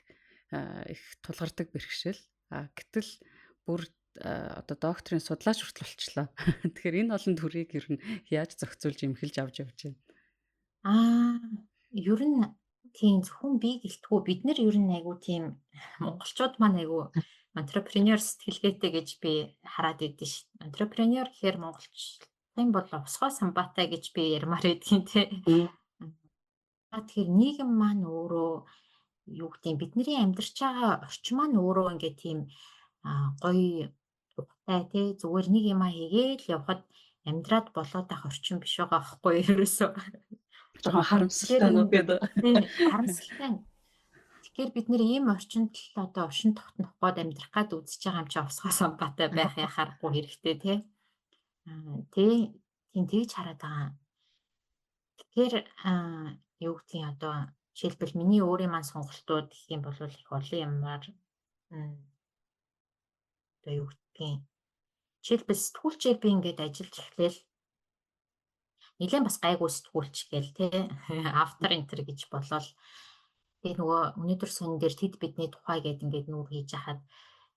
их тулгардаг бэрхшээл. Гэтэл бүр одоо докторийн судлаач хүртэл болчлоо. Тэгэхээр энэ олон төрийг ер нь яаж зохицуулж эмхэлж авч явж байна? Ер нь тийм зөвхөн би гэлтгүү бид нар ер нь айгу тийм монголчууд маань айгу entrepreneur сэтгэлгээтэй гэж би хараад идэв ш. Entrepreneur гэхээр монголчуудын бол овсгоо самбаатай гэж би ярмаар байдгийн тий. Тэгэхээр нийгэм маань өөрөө юу гэдэг бидний амьдарч байгаа орчин маань өөрөө ингээ тийм гоё тухтай тий зүгээр нэг юм хийгээл явхад амьдраад болоод ах орчин биш байгаа байхгүй ерөөсөө. Жохон харамсалтай нь гэдэг. Харамсалтай. Тэгэхээр бид нэр ийм орчинд л одоо ушин тогтнох гээд амьдрах гад үзэж байгаа юм чи овсгоо самбаатай байх яхаарахгүй хэрэгтэй тий. Тийм тэгж хараад байгаа. Тэгэхээр юу гэдэг нь одоо жишээлбэл миний өөрийн маань сонголтууд гэх юм бол их олон юмар одоо юу гэдгийг жишээлбэл сэтгүүлчээр би ингээд ажиллаж эхлээл нэлээд бас гайгүй сэтгүүлч гээл тий автор энтер гэж болол тэгээ нөгөө өнөөдөр сон дээр тэд бидний тухай гээд ингээд нүүр хийж хахад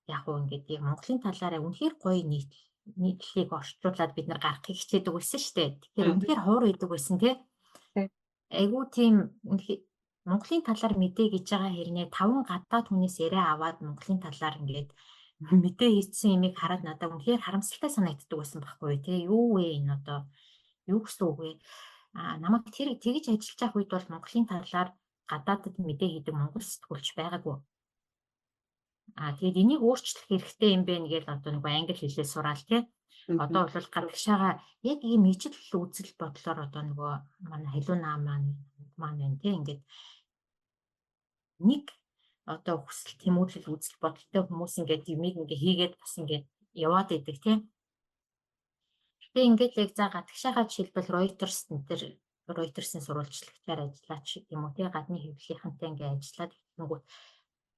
яг уу ингээд яг Монголын талаараа үнэхээр гоё нийтлэлийг орчуулад бид нар гаргахыг хичээдэг байсан шүү дээ. Тэгэхээр үнэхээр ховор идэг байсан тий. Айгуу тийм Монголын талаар мэдээ гэж байгаа хэрнээ 5 гадаад хүнээс яриа аваад Монголын талаар ингээд мэдээ хийсэн юмыг хараад надад үнэхээр харамсалтай санагддаг байсан байхгүй юу тий. Юу вэ энэ одоо юу гэсэн үг вэ? Намайг тэр тэгж ажиллаж байх үед бол Монголын талаар гадаадд мэдээ хийдэг монгол сэтгүүлч байгаагүй. Тэгээд энийг өөрчлөх хэрэгтэй юм байна гэж одоо нэг англи хэлээр сураал тий. Одоо бол гадагшаага яг ийм ижил үзэл бодлоор одоо нөгөө манай халуунаа маань байна тий. Ингээд нэг одоо хүсэл тэмүүлэл үзэл бодолтой хүмүүс ингээд юмыг ингээ хийгээд бас ингээд яваад идэг тий. Гэтэ ингээд яг за гадагшаага жишээлбэл Reuters-ийн сурвалжлагчаар ажиллаач юм уу тий. Гадны хэвлэлийнхэнтэй ингээ ажиллаад нөгөө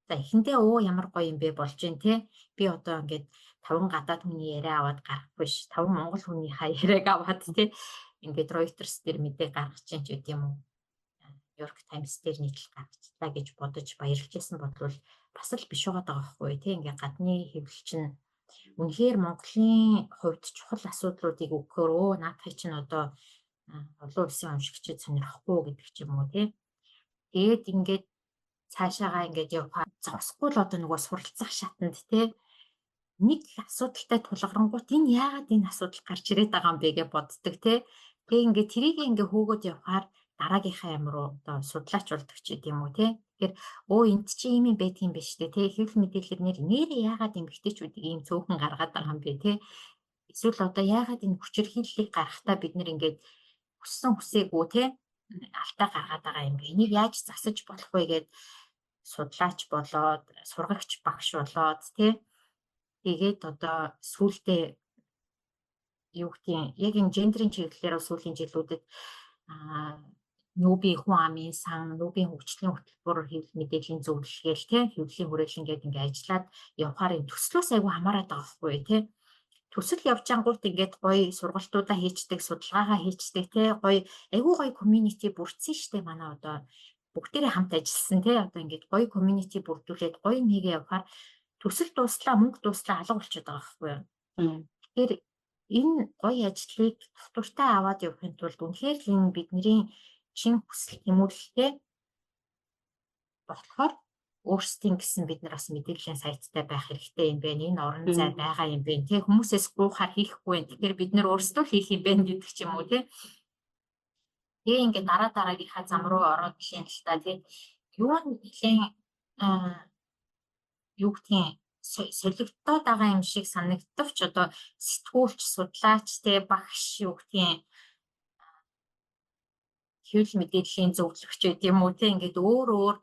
за эхэндээ ямар гоё юм бэ болж гин тий. Би одоо ингээд 5 гадаад хүний яриа аваад гарах биш 5 монгол хүний яриаг аваад тий. Ингээд Reuters дээр мэдээ гаргаж чинь ч үгүй юм уу. New York Times дээр нийтлэл гаргачлаа гэж бодож баярлж байсан бодвол бас л биш байгаа байхгүй тий. Ингээд гадны хэвлэл чинь үнэхээр Монголын хувьд чухал асуудлуудыг өгөхөөр наадхай чинь одоо олон улсын уншигчид сонирхгүй гэдэг ч юм уу тий. Тэгээд ингээд цаашаагаа ингээд явхаа зогсохгүй л одоо нөгөө суралцах шатанд тий. Нэг асуудалтай тулгарангуут энэ яагаад энэ асуудал гарч ирээд байгаа юм бэ гэж боддог тий. Тэгээ ингээд тэрийг ингээд хөөгөөд явхаар дараагийнхаа ямар одоо судлаач болдог ч гэдэм үү тий. Тэгэхээр энд чи ийм юм байдаг юм биш үү тий. Хэвлэл мэдээлэлнэр нэрээ яагаад эмгэгтэйчүүдийг ийм цөөхөн гаргаад байгаа юм бэ тий. Эсвэл одоо яагаад энэ хүчирхийллийг гаргахтаа бид нэр ингээд хүссэн хүсээгүй тий. алдаа гаргаад байгаа юм бэ? Энийг яаж засаж болох вэ гэд судлаач болоод, сургагч багш болоод тий. Тэгээд одоо сүүлдээ юу гэдгийг яг энэ гендрийн чиглэлээр сүүлийн жилүүдэд нүүбийн хүн амын сан, нүүбийн хөгжлийн хөтөлбөр хэвлэл мэдээллийн зөвлөлгээл тий хэвлэлийн хүрээлэн гээд ингээ ажиллаад явахаар юм төслөөс айгүй хамаарат байгаа байхгүй тий. Төсөл явж ангууд ингээд гоё сургалтуудаа хийчдэг, судалгаагаа хийчдэг тий гоё айгүй гоё community бүрдсэн штэ манай одоо бүгдээрээ хамт ажилласан тий одоо ингээд гоё community бүрдүүлээд гоё нэгээ явахаар төсөл дууслаа, мөнгө дууслаа алга болчиход байгаа байхгүй юу. Тэгэхээр энэ гоё ажлыг татвартай аваад явахын тулд үнэхээр л энэ бидний чин хүсэл тэмүүлэлтэй болохоор өөрсдийн гэсэн бид нар бас мэдээллийн сайттай байх хэрэгтэй юм байна. Энэ орон зай байгаа юм байна. Тэ хүмүүсээс гуйхаар хийхгүй юм. Тэгэхээр бид нар өөрсдөө хийх юм байна гэдэг ч юм уу тий. Тэгээ ингээд дараагийнхаа зам руу ороод тийм л та тий. Юу нэгэн юу гэдгийг солигдоод байгаа юм шиг санагдтовч одоо сэтгүүлч, судлаач тий багш юу гэдгийг хэвлэл мэдээллийн зөвлөгч гэдэг юм уу тий ингээд өөр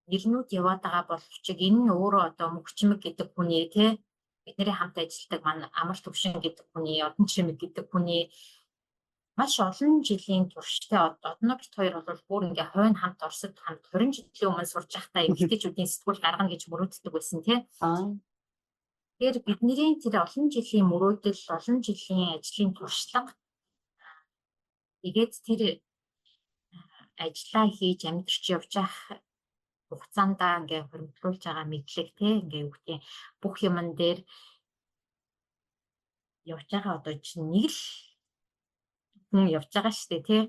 нэрнүүд яваад байгаа боловч энэ нь өөрөө одоо мөгчмөг гэдэг хүний тий бидний хамт ажилладаг манай амар төвшин гэдэг хүний, одон чимэг гэдэг хүний маш олон жилийн турштай одноо бит хоёр бол бүр ингээ хойно хамт Оросд хамт 20 жилийн өмнө сурж байхдаа эмэгтэйчүүдийн сэтгүүл гаргана гэж мөрөөддөг байсан тий. Тэгэхээр бидний тэр олон жилийн мөрөөдөл, олон жилийн ажлын туршлага тэгээд тэр ажиллаа хийж амьдарч явж байх хугацаанд ингээ хөрөнгөлүүлж байгаа мэдлэг тий ингээ юу гэдэг бүх юмн дээр явж байгаа одоо чинь нэг л хүн явж байгаа штэ тий.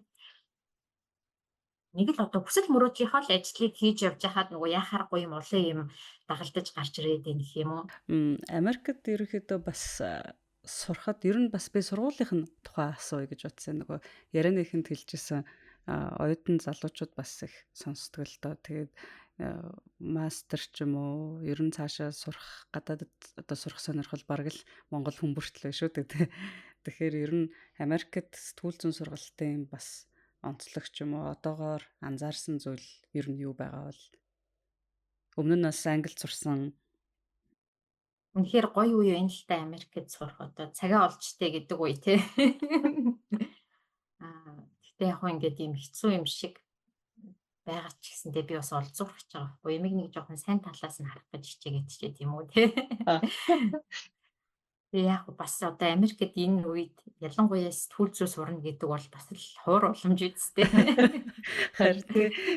Нэг л одоо хүсэл мөрөөдлийнхөө л ажлыг хийж явж хахад нөгөө яхааргүй юм олон юм дагалдаж гарч ирээд байна гэх юм уу. Америкт ерөнхийдөө бас сурахад ер нь бас би сургуулийнх нь тухай асууя гэж бодсон. Нөгөө ярианыхэнд хэлжсэн оюутан залуучууд бас их сонсдог л доо. Тэгээд мастер ч юм уу ер нь цаашаа сурах гадаадд одоо сурах сонирхол бараг л Монгол хүн бүртлээ шүү дээ. Тэгэхээр ер нь Америкт сэтгүүл зүйн сургалтын бас онцлог ч юм уу одоогоор анзаарсан зүйл ер нь юу байгаа бол өмнө нь бас англид сурсан. Үнэхээр гоё үе энэ л та Америкт сурах одоо цагаа олжтэй гэдэг үе тий. Гэтэ яг ингээд юм хэцүү юм шиг байгаа ч гэсэндээ би бас олзуурах гэж байгаа байхгүй. Ямиг нэг жоохон сайн талаас нь харах гэж хичээгээд ч гэдэм үү тий. Тэгээ яг бас одоо Америкт энэ үед ялангуяа сэтгүүл зүй сурна гэдэг бол бас л хуур уламж үсттэй. Харин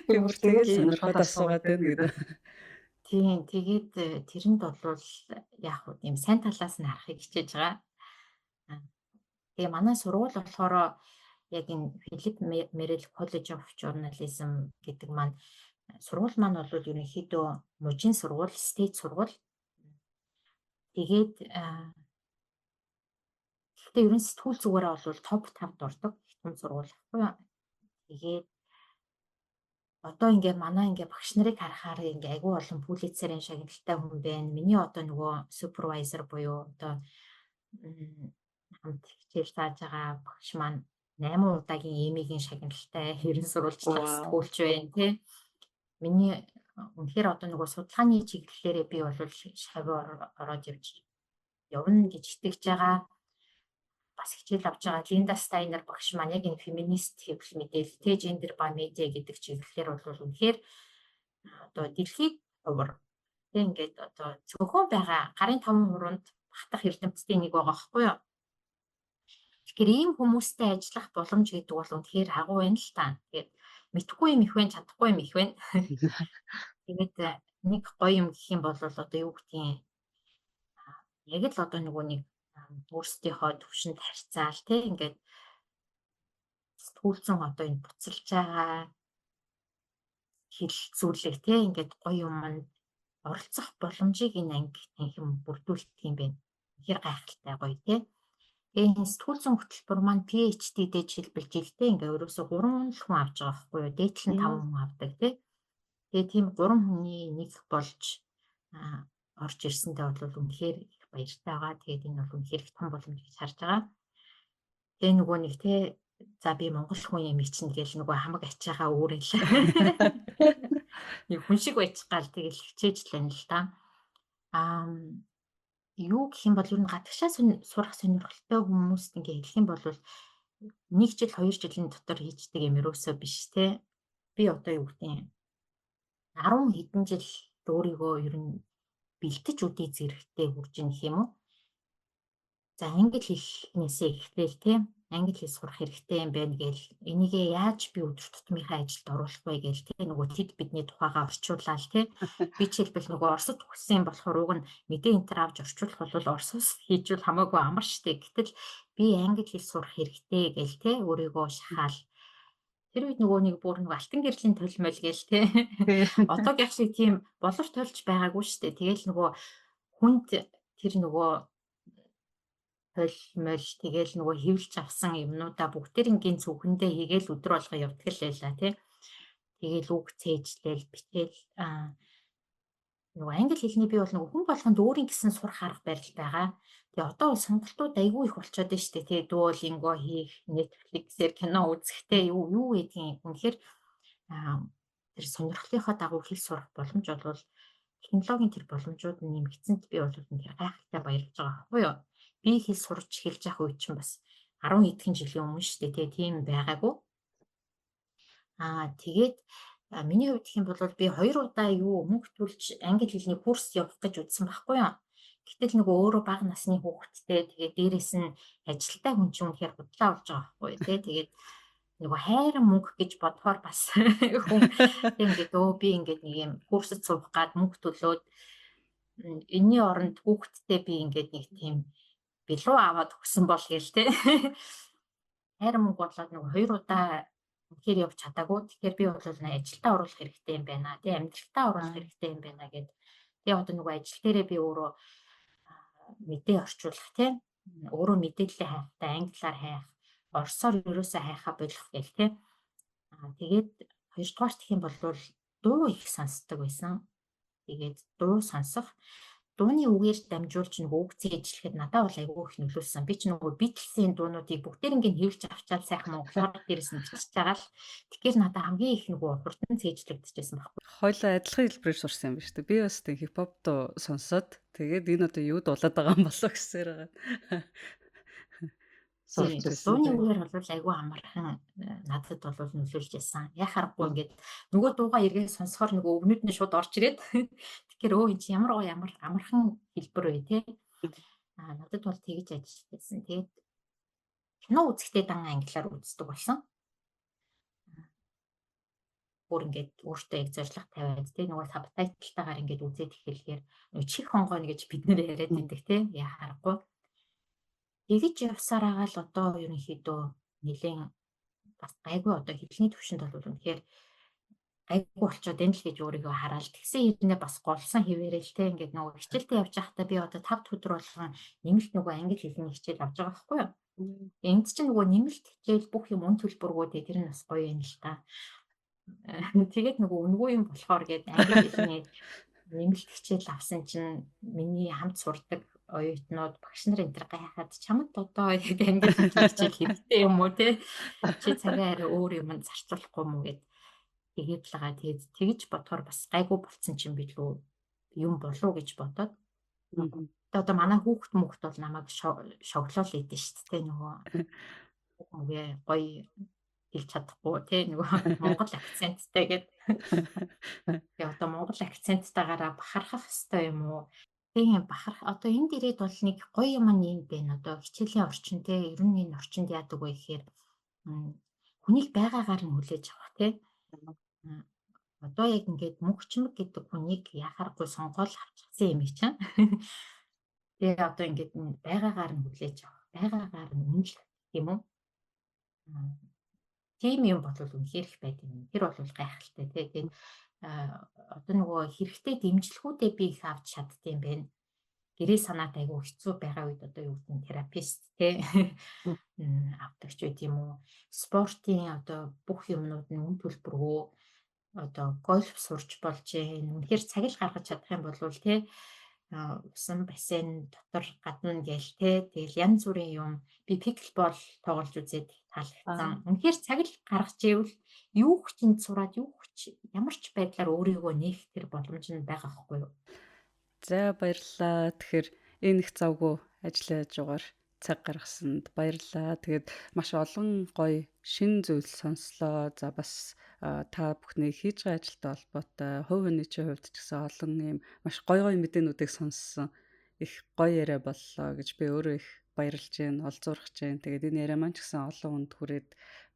би бүр тэгэл сонирхоод асуугаад байна гэдэг. Тийм тэгээд тэрэнд бол яг юм сайн талаас нь харахыг хичээж байгаа. Тэгээ манай сургууль болохоор яг энэ Philip Merrill College of Journalism гэдэг маань сургууль маань бол ерөнхийдөө мужийн сургууль, state сургууль. Тэгээд гэхдээ ерөн сэтгүүл зүгээрээ бол топ 5-д ордог том сургууль байхгүй юу. Тэгээд одоо ингээ манай ингээ багш нарыг харахаар ингээ айгүй олон пүлицерийн шагналтай хүн байна. Миний одоо нөгөө супервайзер буюу одоо хамт хичээл зааж байгаа багш маань 8 удаагийн эмигийн шагналтай ерэн сурвалжлах сэтгүүлч байна тий. Миний үнэхээр одоо нөгөө судалгааны чиглэлээрээ би бол шавь ороод явна гэж итгэж байгаа. Бас хичээл авч байгаа Линда Стайнер багш маань яг энэ феминист хэвлэл мэдээлэл, тэ гендер ба медиа гэдэг чиглэлээр бол үнэхээр одоо дэлхийг хувар тэ ингээд одоо зөвхөн байгаа гарын 5%-нд багтах эрдэмтдийн нэг байгаа байхгүй юу. Тэгэхээр ийм хүмүүстэй ажиллах боломж гэдэг бол үнэхээр агуу байна л та. Тэгээд мэдхгүй юм их вэ, чадахгүй юм их вэ. Тэгээд нэг гоё юм гэх юм бол одоо юу гэдгийг яг л одоо нөгөө нэг өөрсдийнхөө төвшөнд харьцаал тий ингээд сэтгүүлзэн одоо энэ буцалж байгаа хэлэлцүүлэг тий ингээд гоё юмд оролцох боломжийг энэ анги юм бүрдүүлдэг юм байна. Ихэр гайхалтай гоё тий. Тэгээ энэ сэтгүүлзэн хөтөлбөр маань PhD дээр жишээлбэл жилдээ ингээ өөрөөсөө 3 хүн авч байгаа байхгүй юу? Дээдлэн 5 хүн авдаг тий. Тэгээ тийм 3 хүний нэг болж орж ирсэндээ бол үнэхээр баяртай байгаа. Тэгээд энэ бол үнэхээр их том боломж гэж харж байгаа. Тэгээ нөгөө нэг те За би монгол хүн юм чинь гээл нөгөө хамаг ачаагаа өөрөөл. Нэг хүн шиг байж гал тэгэл хичээж лэн л та. Аа юу гэх юм бол ер нь гадагшаа сурах сонирхолтой хүмүүст ингээ хэлэх юм бол 1 жил 2 жилийн дотор хийждэг юм ерөөсөө биш те. Би одоо юу гэдэг юм 10 хэдэн жил өөрийгөө ер нь бэлтэж үдий зэрэгтэй хүрж ийн гэх юм уу? За англи хэлнээсээ эхлээл те англи хэл сурах хэрэгтэй юм байна гээл энийгээ яаж би өдөр тутмынхаа ажилд оруулах вэ гээл те нөгөө тэд бидний тухайгаа орчуулаад те би жишээлбэл нөгөө орсод хүссэн болохоор уг нь мэдээ энтер авч орчуулах бол орсоос хийжүүл хамаагүй амар штэ гэтэл би англи хэл сурах хэрэгтэй гээл те өөрийгөө шахаал тэр үед нөгөө нэг бүр нөгөө алтан гэрлийн толмол гээл те одоогийн шиг тийм боловч тольж байгаагүй штэ тэгэл нөгөө хүнд тэр нөгөө толмол тэгэл нөгөө хэвлж авсан юмнуудаа бүгдээрингийн зөвхөндөө хийгээл өдөр болго явдаг л байла тий. Тэгэл үг цээжлээл битэл нөгөө англи хэлний би бол нөгөө хүн болгонд өөрийн гэсэн сурах арга барил байгаа. Тэгээ одоо бол сонголтууд айгүй их болчиход байна шүү дээ тий. Duolingo хийх, Netflix-ээр кино үзэхтэй юу гэдгийг үнэхээр тэр сонирхлынхоо дагуу хэл сурах боломж бол технологийн тэр боломжууд нь нэмэгдсэнд би бол үнэхээр гайхалтай баярлаж байгаа байхгүй юу? Би хэл сурч эхэлж явах үед чинь бас 10 хэдхэн жилийн өмнө шүү дээ тийм байгаагүй. Тэгээд миний хувьд гэх юм бол би 2 удаа мөнгө төлж англи хэлний курс явах гэж үзсэн байхгүй юу? Гэтэл нөгөө өөрөө бага насны хүүхэдтэй тэгээд дээрэс нь ажилтай хүн чинь үнэхээр худлаа болж байгаа байхгүй юу? Тэгээд нөгөө хайран мөнгө гэж бодохоор бас хүн ингээд би ингээд нэг юм курсд суух гад мөнгө төлөөд энэний оронд хүүхэдтэй би ингээд нэг тийм билүү аваад өгсөн бол гээл те. Хайран мөнгө болоод нөгөө 2 удаа үнэхээр явж чадаагүй. Тэгэхээр би бол ажилдаа оруулах хэрэгтэй юм байна. Тэ амьдралтаа оруулах хэрэгтэй юм байна гэд. Тэгээ одоо нөгөө ажил дээрээ би өөрөө мэдээ орчуулах те. Өөрөө мэдээлэл хайхтай англиар хайх, орсоор ерөөсөө хайхаа болох гээл те. Тэгээд хоёрдугаар гэх юм бол дуу их сонсдог байсан. Тэгээд дуу сонсох дууны үгээр дамжуулж нөгөө үг цээжлэхэд надад бол айгүй их нөлөөлсөн. Би ч нөгөө Beatles-ийн дуунуудыг бүгдээрингийн хэвлж авчаад сайхан монголоор дээрээс нь бичиж байгаа л. Тэгэхээр надад хамгийн их нөгөө хурдан цээжлэгдэжсэн байхгүй. Хойлоо адилхан хэлбэрээр сурсан юм ба шүү дээ. Би бас тэг хипхоп дуу сонсоод тэгээд энэ одоо юу дуулаад байгаа юм болов гэсээр байгаа. Дууны үгээр бол айгүй амархан надад бол нөлөөлж байсан. Яхахгүй ингээд нөгөө дуугаа эргээд сонсохоор нөгөө өвнөд нь шууд орж ирээд тэгэхээр энэ чи ямар амархан хэлбэр вэ те. Надад бол тэгж ажиллажсэн. Тэгээд кино үзэхдээ дан англиар үздэг болсон. Бүр ингээд өөртөө яг зорилго тавиад те нөгөө сабтайтлтайгаар ингээд үзээд эхлэхээр нөгөө чих хонгойно гэж бид нэр яриад байдаг те. Яхахгүй. Тэгж явсаар байгаа л одоо ерөнхийдөө нэлээд бас гайгүй одоо хэлний төвшөнд бол үнэхээр гайгүй болчиход энэ л гэж өөрийгөө хараал. Тэгсэн хэрнээ бас голсон хിവэрэл те ингээд нөгөө хичээлдээ явж байхдаа би одоо 5 өдөр болгон нэмэлт нөгөө англи хэлний хичээл авч байгаа байхгүй юу? Энд чинь нөгөө нэмэлт хичээл бүх юм үн төлбөргөө тэр нь бас гоё юм л та. Тэгээд нөгөө үнгүй юм болохоор гээд англи хэлний нэмэлт хичээл авсан чинь миний хамт сурдаг оюутнууд багш нар энэ төр гайхаад чамд одоо яг англи хэлний хичээл хэрэгтэй юм уу те чи цагаа арай өөр юм зарцуулахгүй мүү гэд тэгээд л байгаа. Тэгээд тэгж бодохоор бас гайгүй болцсон чинь билүү юм болов гэж бодоод одоо манай хүүхд мөхт бол намайг шоглол идэв шүү дээ нөгөө үгээ гоё хэлж чадахгүй тий нөгөө монгол акценттай гээд тэгээ одоо монгол акценттайгаараа бахархах хэвээр юм уу? Тийм бахарх одоо энд ирээд бол нэг гоё юм нэм бэ одоо хичээлийн орчин тий ер нь энэ орчинд яадаг вэ гэхээр хүнийг байгаагаар нь хүлээж авах тий одоо яг ингээд мөнхчмэг гэдэг хүнийг яхааргүй сонгоол авчихсан юм чинь тэгээ одоо ингээд байгаагаар нь хүлээж авах байгаагаар нь үнэлэх юм уу? Тийм юм бол үнэхээр их байд юм. Тэр бол гайхалтай тий. Тэгээд одоо нөгөө хэрэгтэй дэмжлэгүүдээ би их авч чаддсан байна. Гэрээ санаад айгүй хэцүү байгаа үед одоо юу гэдэг нь терапист тий авдаг ч байт юм уу. Спортын одоо бүх юмнууд нь үн төлбөргөө одоо гольф сурч болж байна. Үнэхээр цаг л гаргаж чадах юм бол тий усан бассейн дотор гадна гээл те. Тэгэл янз бүрийн юм би пиклбол тоглож үзээд таалагдсан. Үнэхээр цаг л гаргаж ивэл юу ч энд сураад юу ч ямар ч байдлаар өөрийгөө нээх тэр боломж нь байгаа хгүй юу? За баярлалаа. Тэгэхээр энэ их завгүй ажиллаж яваар цаг гаргасанд баярлалаа. Тэгээд маш олон гоё шин зүйл сонслоо. За бас та бүхний хийж байгаа ажилтай холбоотой хувь хүний чинь хувьд ч гэсэн олон юм маш гоё гоё мэдээнүүдийг сонссон. Их гоё яриа боллоо гэж би өөрөө их баярлж байна, олзуурах чинь. Тэгээд энэ яриа маань ч гэсэн олон хүнд хүрээд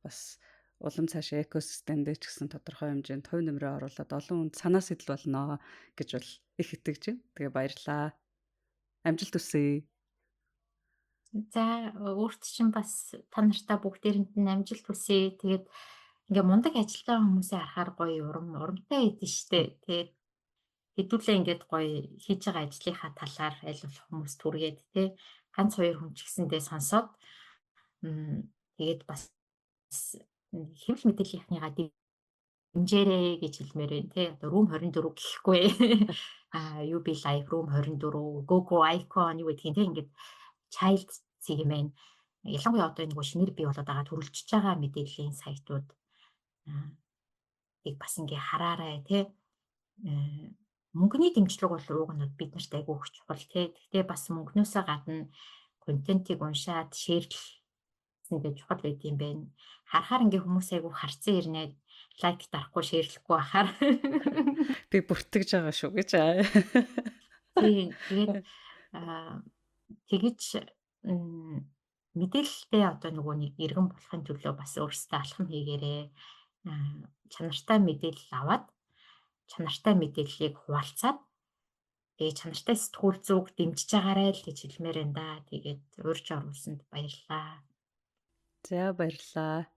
бас улам цаашаа экосистемдээ ч гэсэн тодорхой хэмжээнд хувь нэмрээ оруулаад олон хүнд санаа сэтэл болно гэж бол их итгэж байна. Тэгээ баярлаа. Амжилт хүсье. За өөрт чинь бас та нартай бүгдээрэнд нь амжилт хүсье. Тэгээд ингээ мундаг ажилтаа хүмүүсээ харахаар гоё урамтай байдэн штэ. Тэгээд хэдүүлээ ингээд гоё хийж байгаа ажлынхаа талаар аль болох хүмүүст түргээд те ганц хоёр хүн ч гэсэндээ сонсоод тэгээд бас хэвлэл мэдээллийнхныгаа дэмжээрэй гэж хэлмээр байна те. Одоо room 24 гэхгүй. UB Live room 24, Gogo Icon юу гэдгийг те ингээд child segment ялангуяа одоо энэ шинээр бий болоод байгаа төрөлжиж байгаа мэдээллийн сайтууд ийг бас ингээ хараарай те. Мөнгөний дэмжлэг бол уугнууд биднэрт айгүй их чухал те. Гэхдээ бас мөнгнөөсөө гадна контентийг уншаад шеэрлэх зэндээ чухал байд юм байна. Харахаар ингээ хүмүүс айгүй харцсан ирнэ лайк дарахгүй шеэрлэхгүй бахаар. Би бүртгэж байгаа шүү гэж. Тийм тэгээд тэгэж мэдээлэлтэй одоо нөгөө нэг иргэн болохын төлөө бас өөрсдөө алхам хийгээрээ чанартай мэдээлэл аваад чанартай мэдээллийг хуваалцаад тэгээ чанартай сэтгүүл зүг дэмжиж байгаарай л гэж хэлмээр энэ да. Тэгээд урьж оруулсанд баярлалаа. За баярлалаа.